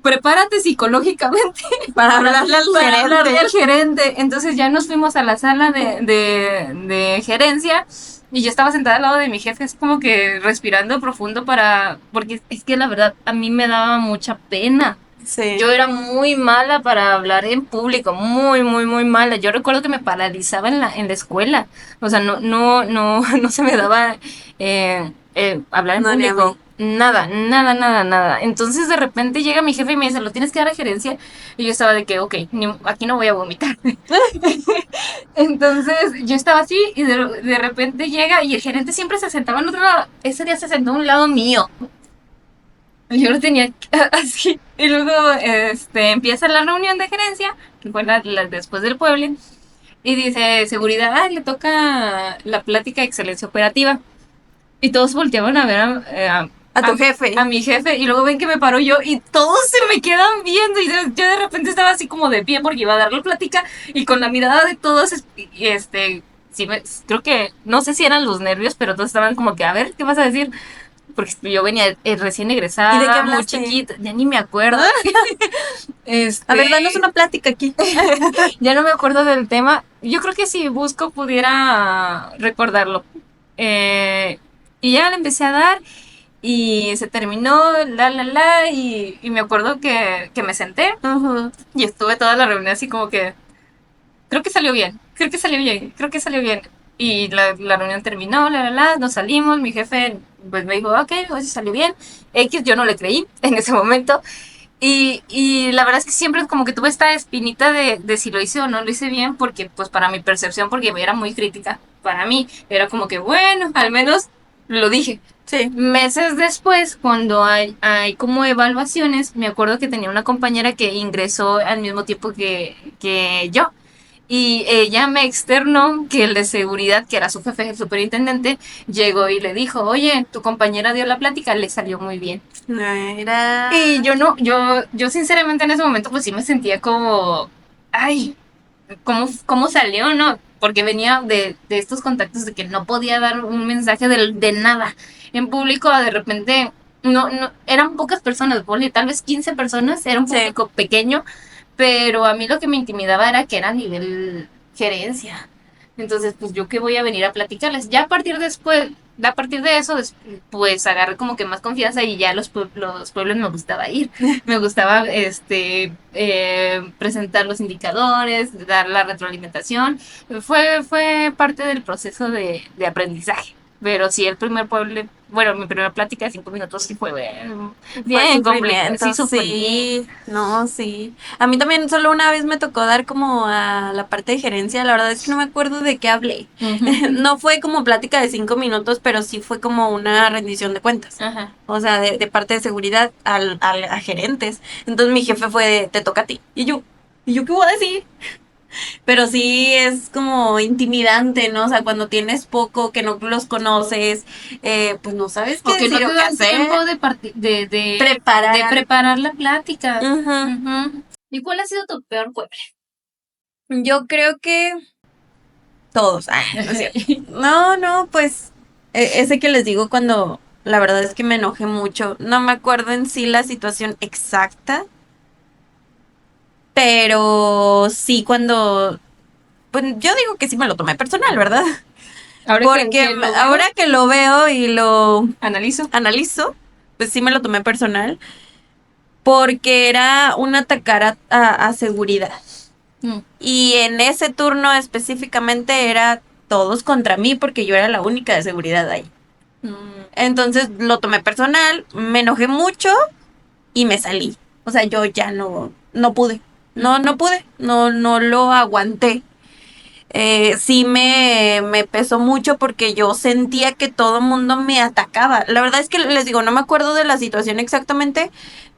prepárate psicológicamente Para hablarle al para gerente. hablarle al gerente. Entonces ya nos fuimos a la sala de gerencia y yo estaba sentada al lado de mi jefe, así como que respirando profundo porque es que la verdad a mí me daba mucha pena. Sí. Yo era muy mala para hablar en público, muy, muy, muy mala. Yo recuerdo que me paralizaba en la escuela. O sea, no se me daba hablar en No, ni a público. mí. Nada, nada, nada, nada. Entonces de repente llega mi jefe y me dice, lo tienes que dar a gerencia. Y yo estaba de que, ok, aquí no voy a vomitar. Entonces yo estaba así y de repente llega y el gerente siempre se sentaba en otro lado. Ese día se sentó a un lado mío. Yo lo tenía así. Y luego empieza la reunión de gerencia, que fue después del pueblo, y dice seguridad, le toca la plática de excelencia operativa. Y todos volteaban a ver A tu jefe. a mi jefe, y luego ven que me paro yo, y todos se me quedan viendo, y yo de repente estaba así como de pie porque iba a dar la plática, y con la mirada de todos, sí creo que, no sé si eran los nervios, pero todos estaban como que, a ver, ¿qué vas a decir? Porque yo venía recién egresada, ¿Y de qué muy hablaste? chiquita, ya ni me acuerdo. A ver, danos una plática aquí. Ya no me acuerdo del tema. Yo creo que si busco pudiera recordarlo. Y ya le empecé a dar y se terminó, y me acuerdo que me senté Ujú. y estuve toda la reunión así como que, creo que salió bien, creo que salió bien, creo que salió bien. Y la reunión terminó, nos salimos, mi jefe pues me dijo, ok, pues salió bien. X yo no le creí en ese momento. Y la verdad es que siempre como que tuve esta espinita de si lo hice o no lo hice bien, porque pues para mi percepción, porque era muy crítica, para mí era como que bueno, al menos lo dije. Sí. Meses después, cuando hay como evaluaciones, me acuerdo que tenía una compañera que ingresó al mismo tiempo que yo. Y ella me externó que el de seguridad, que era su jefe, el superintendente, llegó y le dijo, oye, tu compañera dio la plática, le salió muy bien. Era... Y yo no, yo sinceramente en ese momento pues sí me sentía como, ay, ¿cómo salió, no? Porque venía de estos contactos de que no podía dar un mensaje de nada en público, de repente, no, eran pocas personas, tal vez 15 personas, era un público pequeño, pero a mí lo que me intimidaba era que era a nivel gerencia. Entonces, pues yo que voy a venir a platicarles. Ya a partir de eso, pues agarré como que más confianza y ya los pueblos me gustaba ir. Me gustaba presentar los indicadores, dar la retroalimentación. Fue parte del proceso de aprendizaje. Pero sí, el primer pueblo, bueno, mi primera plática de 5 minutos sí fue bien complicada. Sí, sí, no, sí. A mí también solo una vez me tocó dar como a la parte de gerencia, la verdad es que no me acuerdo de qué hablé. No fue como plática de 5 minutos, pero sí fue como una rendición de cuentas. Ajá. O sea, de parte de seguridad a gerentes. Entonces mi jefe fue de, te toca a ti. ¿Y yo qué voy a decir? Pero sí es como intimidante, ¿no? O sea, cuando tienes poco, que no los conoces, pues no sabes qué Porque no decir te o qué dan hacer. tiempo de preparar la plática. Ujú. ¿Y cuál ha sido tu peor pueblo? Yo creo que todos. No es cierto. No, pues ese que les digo cuando la verdad es que me enojé mucho. No me acuerdo en sí la situación exacta, pero sí cuando... Pues yo digo que sí me lo tomé personal, ¿verdad? Porque ahora que lo veo y lo analizo, pues sí me lo tomé personal. Porque era un atacar a seguridad. Y en ese turno específicamente era todos contra mí porque yo era la única de seguridad ahí. Entonces lo tomé personal, me enojé mucho y me salí. O sea, yo ya no pude. No pude. No lo aguanté. Sí me pesó mucho porque yo sentía que todo el mundo me atacaba. La verdad es que les digo, no me acuerdo de la situación exactamente,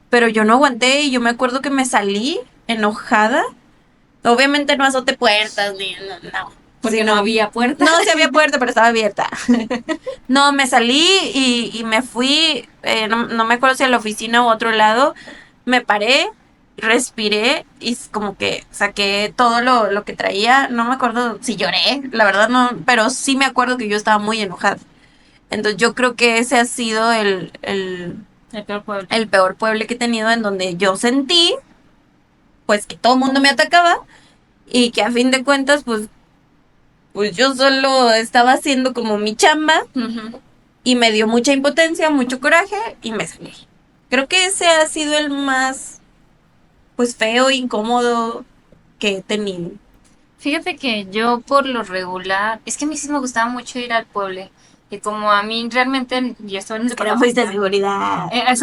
pero yo no aguanté y yo me acuerdo que me salí enojada. Obviamente no azoté puertas, ni no. Porque no había puerta. No, sí había puerta, pero estaba abierta. No, me salí y me fui, no me acuerdo si a la oficina o a otro lado, me paré respiré y como que saqué todo lo que traía. No me acuerdo si lloré, la verdad no, pero sí me acuerdo que yo estaba muy enojada. Entonces yo creo que ese ha sido El peor pueblo. el peor pueblo que he tenido, en donde yo sentí pues que todo el mundo me atacaba y que a fin de cuentas pues yo solo estaba haciendo como mi chamba y me dio mucha impotencia, mucho coraje y me salí. Creo que ese ha sido el más pues feo, incómodo que he tenido. Fíjate que yo por lo regular, es que a mí sí me gustaba mucho ir al pueblo. Y como a mí realmente, yo estaba en un Que no departamento. fuiste de seguridad. Es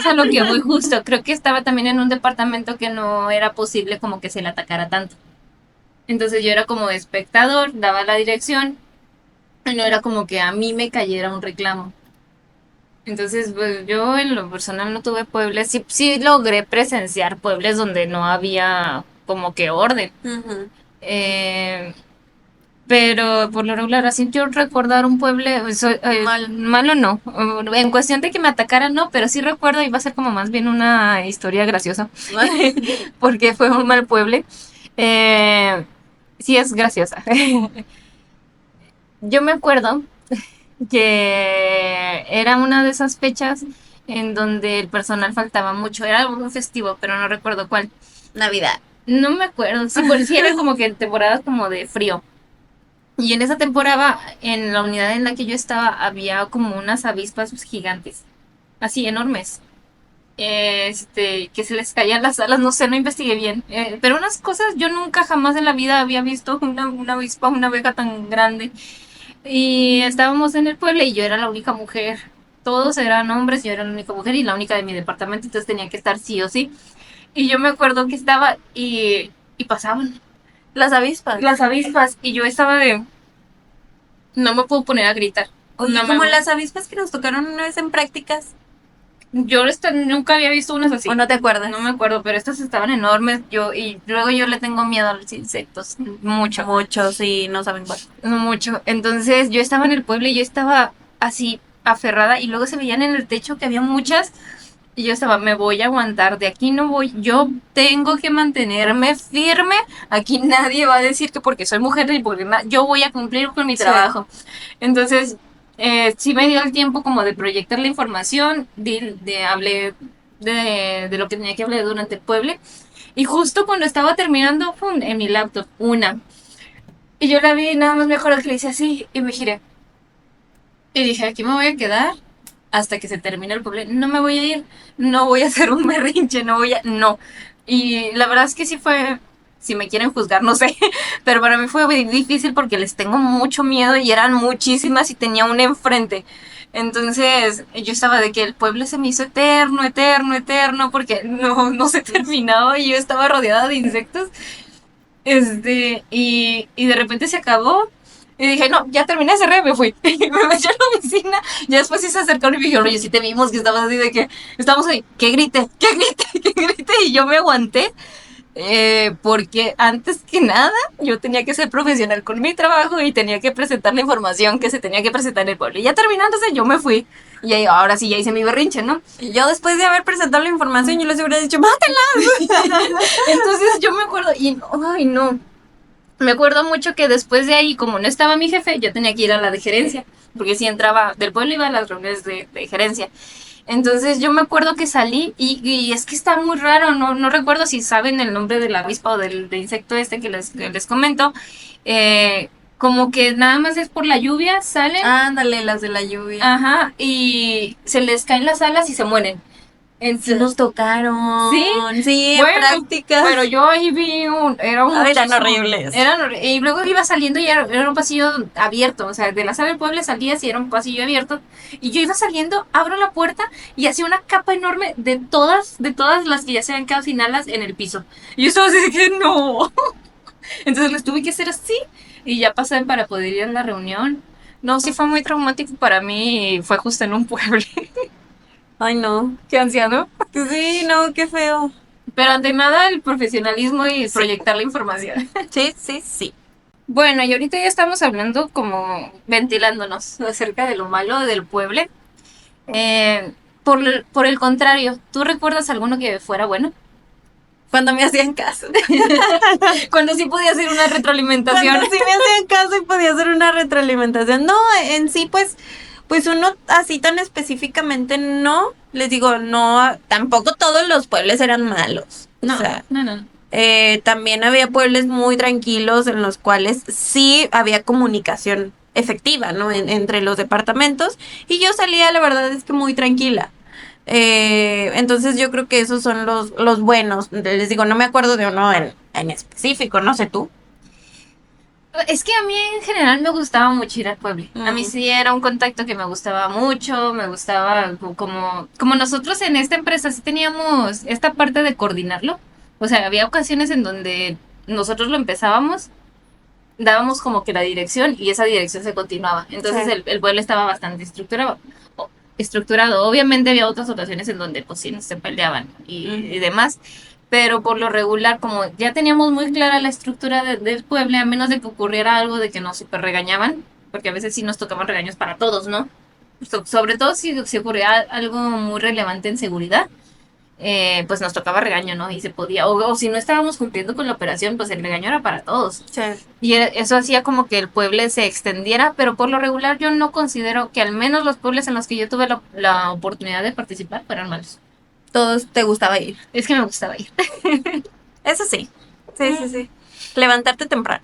a lo que voy justo. Creo que estaba también en un departamento que no era posible como que se le atacara tanto. Entonces yo era como espectador, daba la dirección, y no era como que a mí me cayera un reclamo. Entonces, pues yo en lo personal no tuve pueblos, sí, sí logré presenciar pueblos donde no había como que orden. Ujú. Eh, pero por lo regular, así yo recordar un pueblo, malo no. En cuestión de que me atacaran, no, pero sí recuerdo, y va a ser como más bien una historia graciosa, porque fue un mal pueblo. Eh, sí es graciosa. Yo me acuerdo que era una de esas fechas en donde el personal faltaba mucho. Era algo festivo, pero no recuerdo cuál. Navidad. No me acuerdo. Sí, por sí era como que temporadas como de frío. Y en esa temporada, en la unidad en la que yo estaba, había como unas avispas gigantes, así enormes. Que se les caían las alas, no sé, no investigué bien. Pero unas cosas, yo nunca jamás en la vida había visto una avispa, una abeja tan grande. Y estábamos en el pueblo y yo era la única mujer. Todos eran hombres, yo era la única mujer y la única de mi departamento, entonces tenía que estar sí o sí. Y yo me acuerdo que estaba y pasaban Las avispas. las avispas y yo estaba de, no me puedo poner a gritar. Oye, No como me, las avispas que nos tocaron una vez en prácticas. yo nunca había visto unas así. ¿O no te acuerdas? No me acuerdo, pero estas estaban enormes. Y luego yo le tengo miedo a los insectos, mucho, Muchos y no saben cuál. mucho. Entonces yo estaba en el pueblo y yo estaba así aferrada y luego se veían en el techo que había muchas y yo estaba, me voy a aguantar, de aquí no voy, yo tengo que mantenerme firme, aquí nadie va a decir que porque soy mujer y porque yo voy a cumplir con mi Sí. trabajo. Entonces, sí me dio el tiempo como de proyectar la información, hablé de lo que tenía que hablar durante el pueblo. Y justo cuando estaba terminando, ¡pum!, en mi laptop, una. Y yo la vi, nada más me acuerdo que le hice así y me giré. Y dije, aquí me voy a quedar hasta que se termine el pueblo. No me voy a ir, no voy a hacer un berrinche, no voy a... No. Y la verdad es que sí fue, si me quieren juzgar, no sé, pero para mí fue muy difícil porque les tengo mucho miedo y eran muchísimas y tenía una enfrente. Entonces yo estaba de que el pueblo se me hizo eterno, eterno, eterno, porque no se terminaba y yo estaba rodeada de insectos. Y de repente se acabó. Y dije, no, ya terminé, cerré, me fui. Y me metí a la oficina. Ya después sí se acercaron y me dijeron, oye, sí te vimos que estabas así de que estamos ahí, que grite, que grite, que grite. Y yo me aguanté. Porque antes que nada yo tenía que ser profesional con mi trabajo y tenía que presentar la información que se tenía que presentar en el pueblo. Y ya terminándose yo me fui. Y ahí, ahora sí ya hice mi berrinche, ¿no? Y yo después de haber presentado la información, yo les hubiera dicho, ¡mátela! Entonces yo me acuerdo y, ay no, me acuerdo mucho que después de ahí, como no estaba mi jefe, yo tenía que ir a la de gerencia, porque si entraba del pueblo iba a las reuniones de gerencia. Entonces yo me acuerdo que salí y es que está muy raro, no recuerdo si saben el nombre de la avispa o del insecto este que les comento. Como que nada más es por la lluvia, salen, Ándale, las de la lluvia. ajá, y se les caen las alas y se mueren. Sí nos tocaron. ¿Sí? Sí, en Bueno, prácticas. pero yo ahí vi era un Ay, eran muchísimo. horribles. Y luego iba saliendo y era un pasillo abierto, o sea, de la sala del pueblo salías y era un pasillo abierto. Y yo iba saliendo, abro la puerta y hacía una capa enorme de todas las que ya se habían quedado sin alas en el piso. Y yo estaba así de que no. Entonces les tuve que hacer así y ya pasé para poder ir a la reunión. No, sí fue muy traumático para mí y fue justo en un pueblo. Ay, no. Qué anciano. Sí, no, qué feo. Pero ante nada el profesionalismo y proyectar la información. Sí, sí, sí. Bueno, y ahorita ya estamos hablando como ventilándonos acerca de lo malo del pueblo. Por el contrario, ¿tú recuerdas alguno que fuera bueno? Cuando me hacían caso. Cuando sí podía hacer una retroalimentación. Cuando sí me hacían caso y podía hacer una retroalimentación. No, en sí, pues uno así tan específicamente no. Les digo, no, tampoco todos los pueblos eran malos. No, O sea, no. también había pueblos muy tranquilos en los cuales sí había comunicación efectiva, ¿no? Entre los departamentos. Y yo salía, la verdad es que muy tranquila. Entonces yo creo que esos son los buenos. Les digo, no me acuerdo de uno en específico, no sé tú. Es que a mí en general me gustaba mucho ir al pueblo. A mí Ujú. sí era un contacto que me gustaba mucho, me gustaba como nosotros en esta empresa sí teníamos esta parte de coordinarlo. O sea, había ocasiones en donde nosotros lo empezábamos, dábamos como que la dirección y esa dirección se continuaba. Entonces Sí. el pueblo estaba bastante estructurado. Obviamente había otras ocasiones en donde pues sí se peleaban y demás, pero por lo regular, como ya teníamos muy clara la estructura del pueblo, a menos de que ocurriera algo de que nos super regañaban, porque a veces sí nos tocaban regaños para todos, ¿no? Sobre todo si ocurría algo muy relevante en seguridad, pues nos tocaba regaño, ¿no? Y se podía, o si no estábamos cumpliendo con la operación, pues el regaño era para todos. Sí. Y eso hacía como que el pueblo se extendiera, pero por lo regular yo no considero que al menos los pueblos en los que yo tuve la oportunidad de participar fueran malos. Todos te gustaba ir. Es que me gustaba ir. Eso sí. Sí. Levantarte temprano.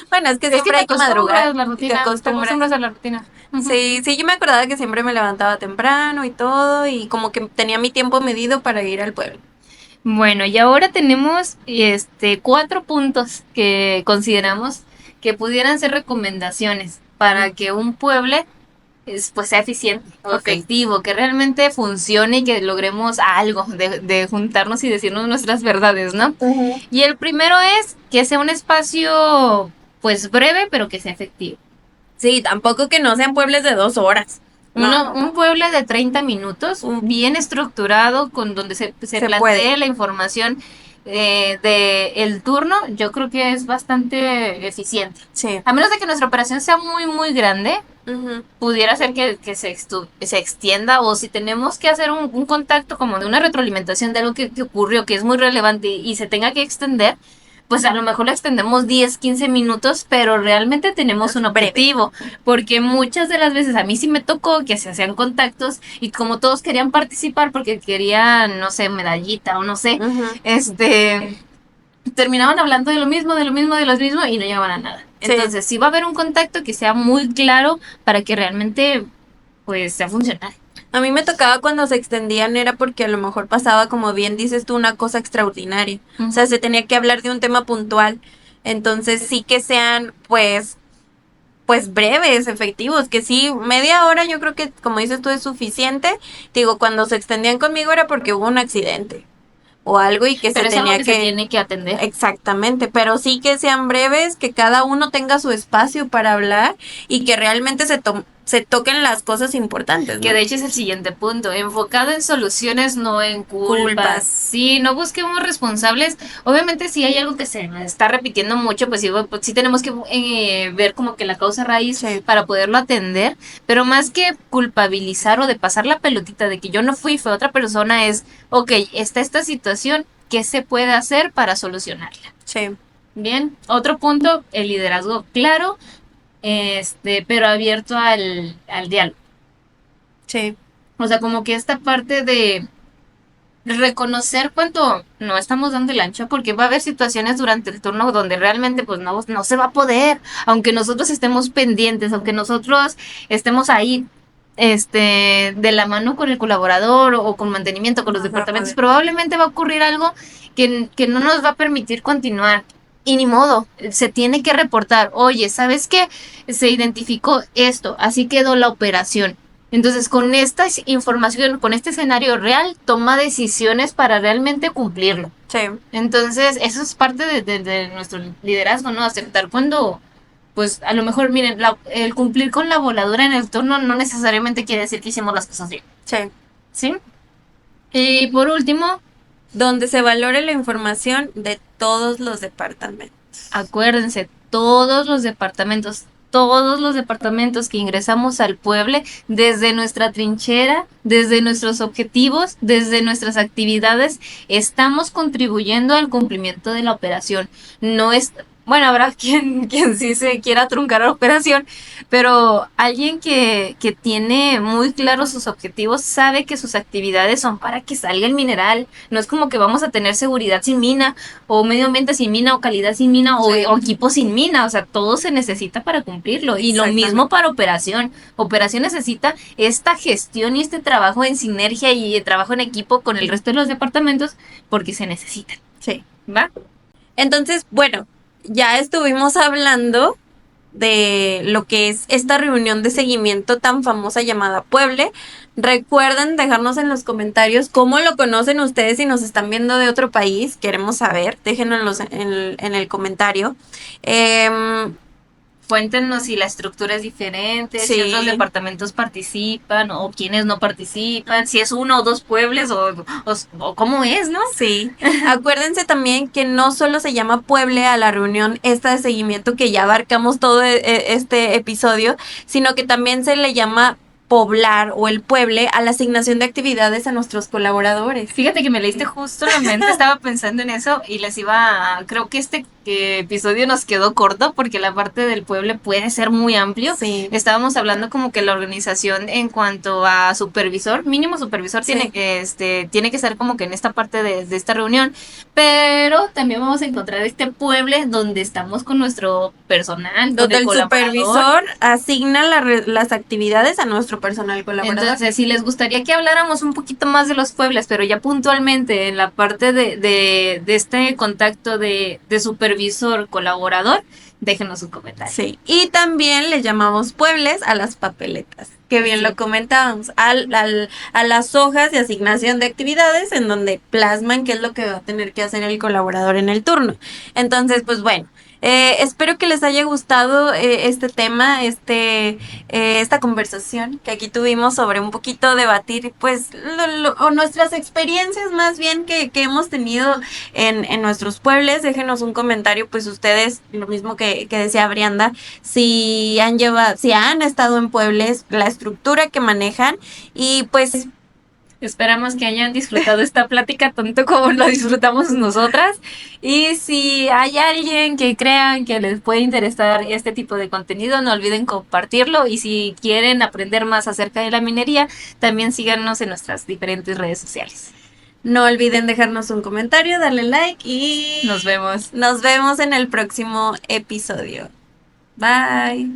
Bueno, es que Es que siempre te hay que madrugar. acostumbras la Te rutina, te acostumbras. acostumbras a la rutina. Sí, sí, yo me acordaba que siempre me levantaba temprano y todo, y como que tenía mi tiempo medido para ir al pueblo. Bueno, y ahora tenemos 4 puntos que consideramos que pudieran ser recomendaciones para que un pueblo pues sea eficiente o Ok. efectivo, que realmente funcione y que logremos algo de juntarnos y decirnos nuestras verdades, ¿no? Y el primero es que sea un espacio pues breve, pero que sea efectivo. Sí, tampoco que no sean pueblos de 2 horas. No, Un pueblo de 30 minutos, bien estructurado, con donde se se plantee puede. la información de el turno, yo creo que es bastante eficiente. Sí. A menos de que nuestra operación sea muy, muy grande, Ujú. pudiera ser que se extienda, o si tenemos que hacer un contacto como de una retroalimentación de algo que ocurrió, que es muy relevante y se tenga que extender, pues a lo mejor lo extendemos 10 15 minutos, pero realmente tenemos un Breve. objetivo, porque muchas de las veces a mí sí me tocó que se hacían contactos y como todos querían participar porque querían, no sé, medallita o no sé, Ujú. terminaban hablando de lo mismo, de lo mismo, de lo mismo y no llegaban a nada. Sí. Entonces, sí va a haber un contacto que sea muy claro para que realmente, pues, sea funcional. A mí me tocaba cuando se extendían era porque a lo mejor pasaba, como bien dices tú, una cosa extraordinaria. O sea, se tenía que hablar de un tema puntual. Entonces sí que sean, pues breves, efectivos, que sí, media hora yo creo que, como dices tú, es suficiente. Digo, cuando se extendían conmigo era porque hubo un accidente o algo y que Pero se es algo tenía que se tiene que atender. Exactamente, pero sí que sean breves, que cada uno tenga su espacio para hablar y que realmente se toquen las cosas importantes, ¿no? Que de hecho es el siguiente punto, enfocado en soluciones, no en culpas. Culpas. Sí, no busquemos responsables. Obviamente si hay algo que se está repitiendo mucho, pues sí tenemos que ver como que la causa raíz Sí. para poderlo atender, pero más que culpabilizar o de pasar la pelotita de que yo no fui, fue otra persona, es, ok, está esta situación, ¿qué se puede hacer para solucionarla? Sí. Bien, otro punto, el liderazgo claro, pero abierto al diálogo. Sí. O sea, como que esta parte de reconocer cuando no estamos dando el ancho, porque va a haber situaciones durante el turno donde realmente pues no se va a poder, aunque nosotros estemos pendientes, aunque nosotros estemos ahí de la mano con el colaborador o con mantenimiento, con los No se va a departamentos, poder. probablemente va a ocurrir algo que no nos va a permitir continuar. Y ni modo, se tiene que reportar, oye, ¿sabes qué? Se identificó esto, así quedó la operación. Entonces, con esta información, con este escenario real, toma decisiones para realmente cumplirlo. Sí. Entonces, eso es parte de nuestro liderazgo, ¿no? Aceptar cuando, pues, a lo mejor, miren, el cumplir con la voladura en el turno no necesariamente quiere decir que hicimos las cosas bien. Sí. ¿Sí? Y por último, Donde se valore la información de todos los departamentos. acuérdense, todos los departamentos, todos los departamentos que ingresamos al pueblo, desde nuestra trinchera, desde nuestros objetivos, desde nuestras actividades, estamos contribuyendo al cumplimiento de la operación. No es, bueno, habrá quien sí se quiera truncar la operación, pero alguien que tiene muy claros sus objetivos sabe que sus actividades son para que salga el mineral. No es como que vamos a tener seguridad sin mina, o medio ambiente sin mina, o calidad sin mina, Sí. o equipo sin mina. O sea, todo se necesita para cumplirlo. Y lo mismo para operación. Operación necesita esta gestión y este trabajo en sinergia y trabajo en equipo con el resto de los departamentos porque se necesitan. Sí. ¿Va? Entonces, bueno, ya estuvimos hablando de lo que es esta reunión de seguimiento tan famosa llamada Pueble. Recuerden dejarnos en los comentarios cómo lo conocen ustedes si nos están viendo de otro país. Queremos saber, déjenos en el comentario. Cuéntenos si la estructura es diferente, Sí. si otros departamentos participan o quienes no participan, si es uno o dos pueblos o cómo es, ¿no? Sí. Acuérdense también que no solo se llama Pueble a la reunión esta de seguimiento que ya abarcamos todo este episodio, sino que también se le llama poblar o el pueble a la asignación de actividades a nuestros colaboradores. Fíjate que me leíste justo la mente, estaba pensando en eso y les iba a, creo que este episodio nos quedó corto porque la parte del pueblo puede ser muy amplio. Sí. Estábamos hablando como que la organización en cuanto a supervisor, mínimo supervisor, Sí. tiene que ser como que en esta parte de esta reunión, pero también vamos a encontrar este pueblo donde estamos con nuestro personal, Donde el colaborador. supervisor asigna las actividades a nuestro personal colaborador. Entonces, si les gustaría que habláramos un poquito más de los pueblos, pero ya puntualmente en la parte de este contacto de supervisor colaborador, déjenos un comentario. Sí, y también le llamamos puebles a las papeletas, que bien Sí. lo comentábamos, a las hojas de asignación de actividades en donde plasman qué es lo que va a tener que hacer el colaborador en el turno. Entonces, pues bueno, espero que les haya gustado este tema, esta conversación que aquí tuvimos sobre un poquito debatir, pues, o nuestras experiencias más bien que hemos tenido en nuestros pueblos. Déjenos un comentario, pues ustedes, lo mismo que decía Brianda, si han estado en pueblos, la estructura que manejan y pues Esperamos que hayan disfrutado esta plática tanto como lo disfrutamos nosotras. Y si hay alguien que crean que les puede interesar este tipo de contenido, no olviden compartirlo. Y si quieren aprender más acerca de la minería, también síganos en nuestras diferentes redes sociales. no olviden dejarnos un comentario, darle like y Nos vemos. nos vemos en el próximo episodio. Bye.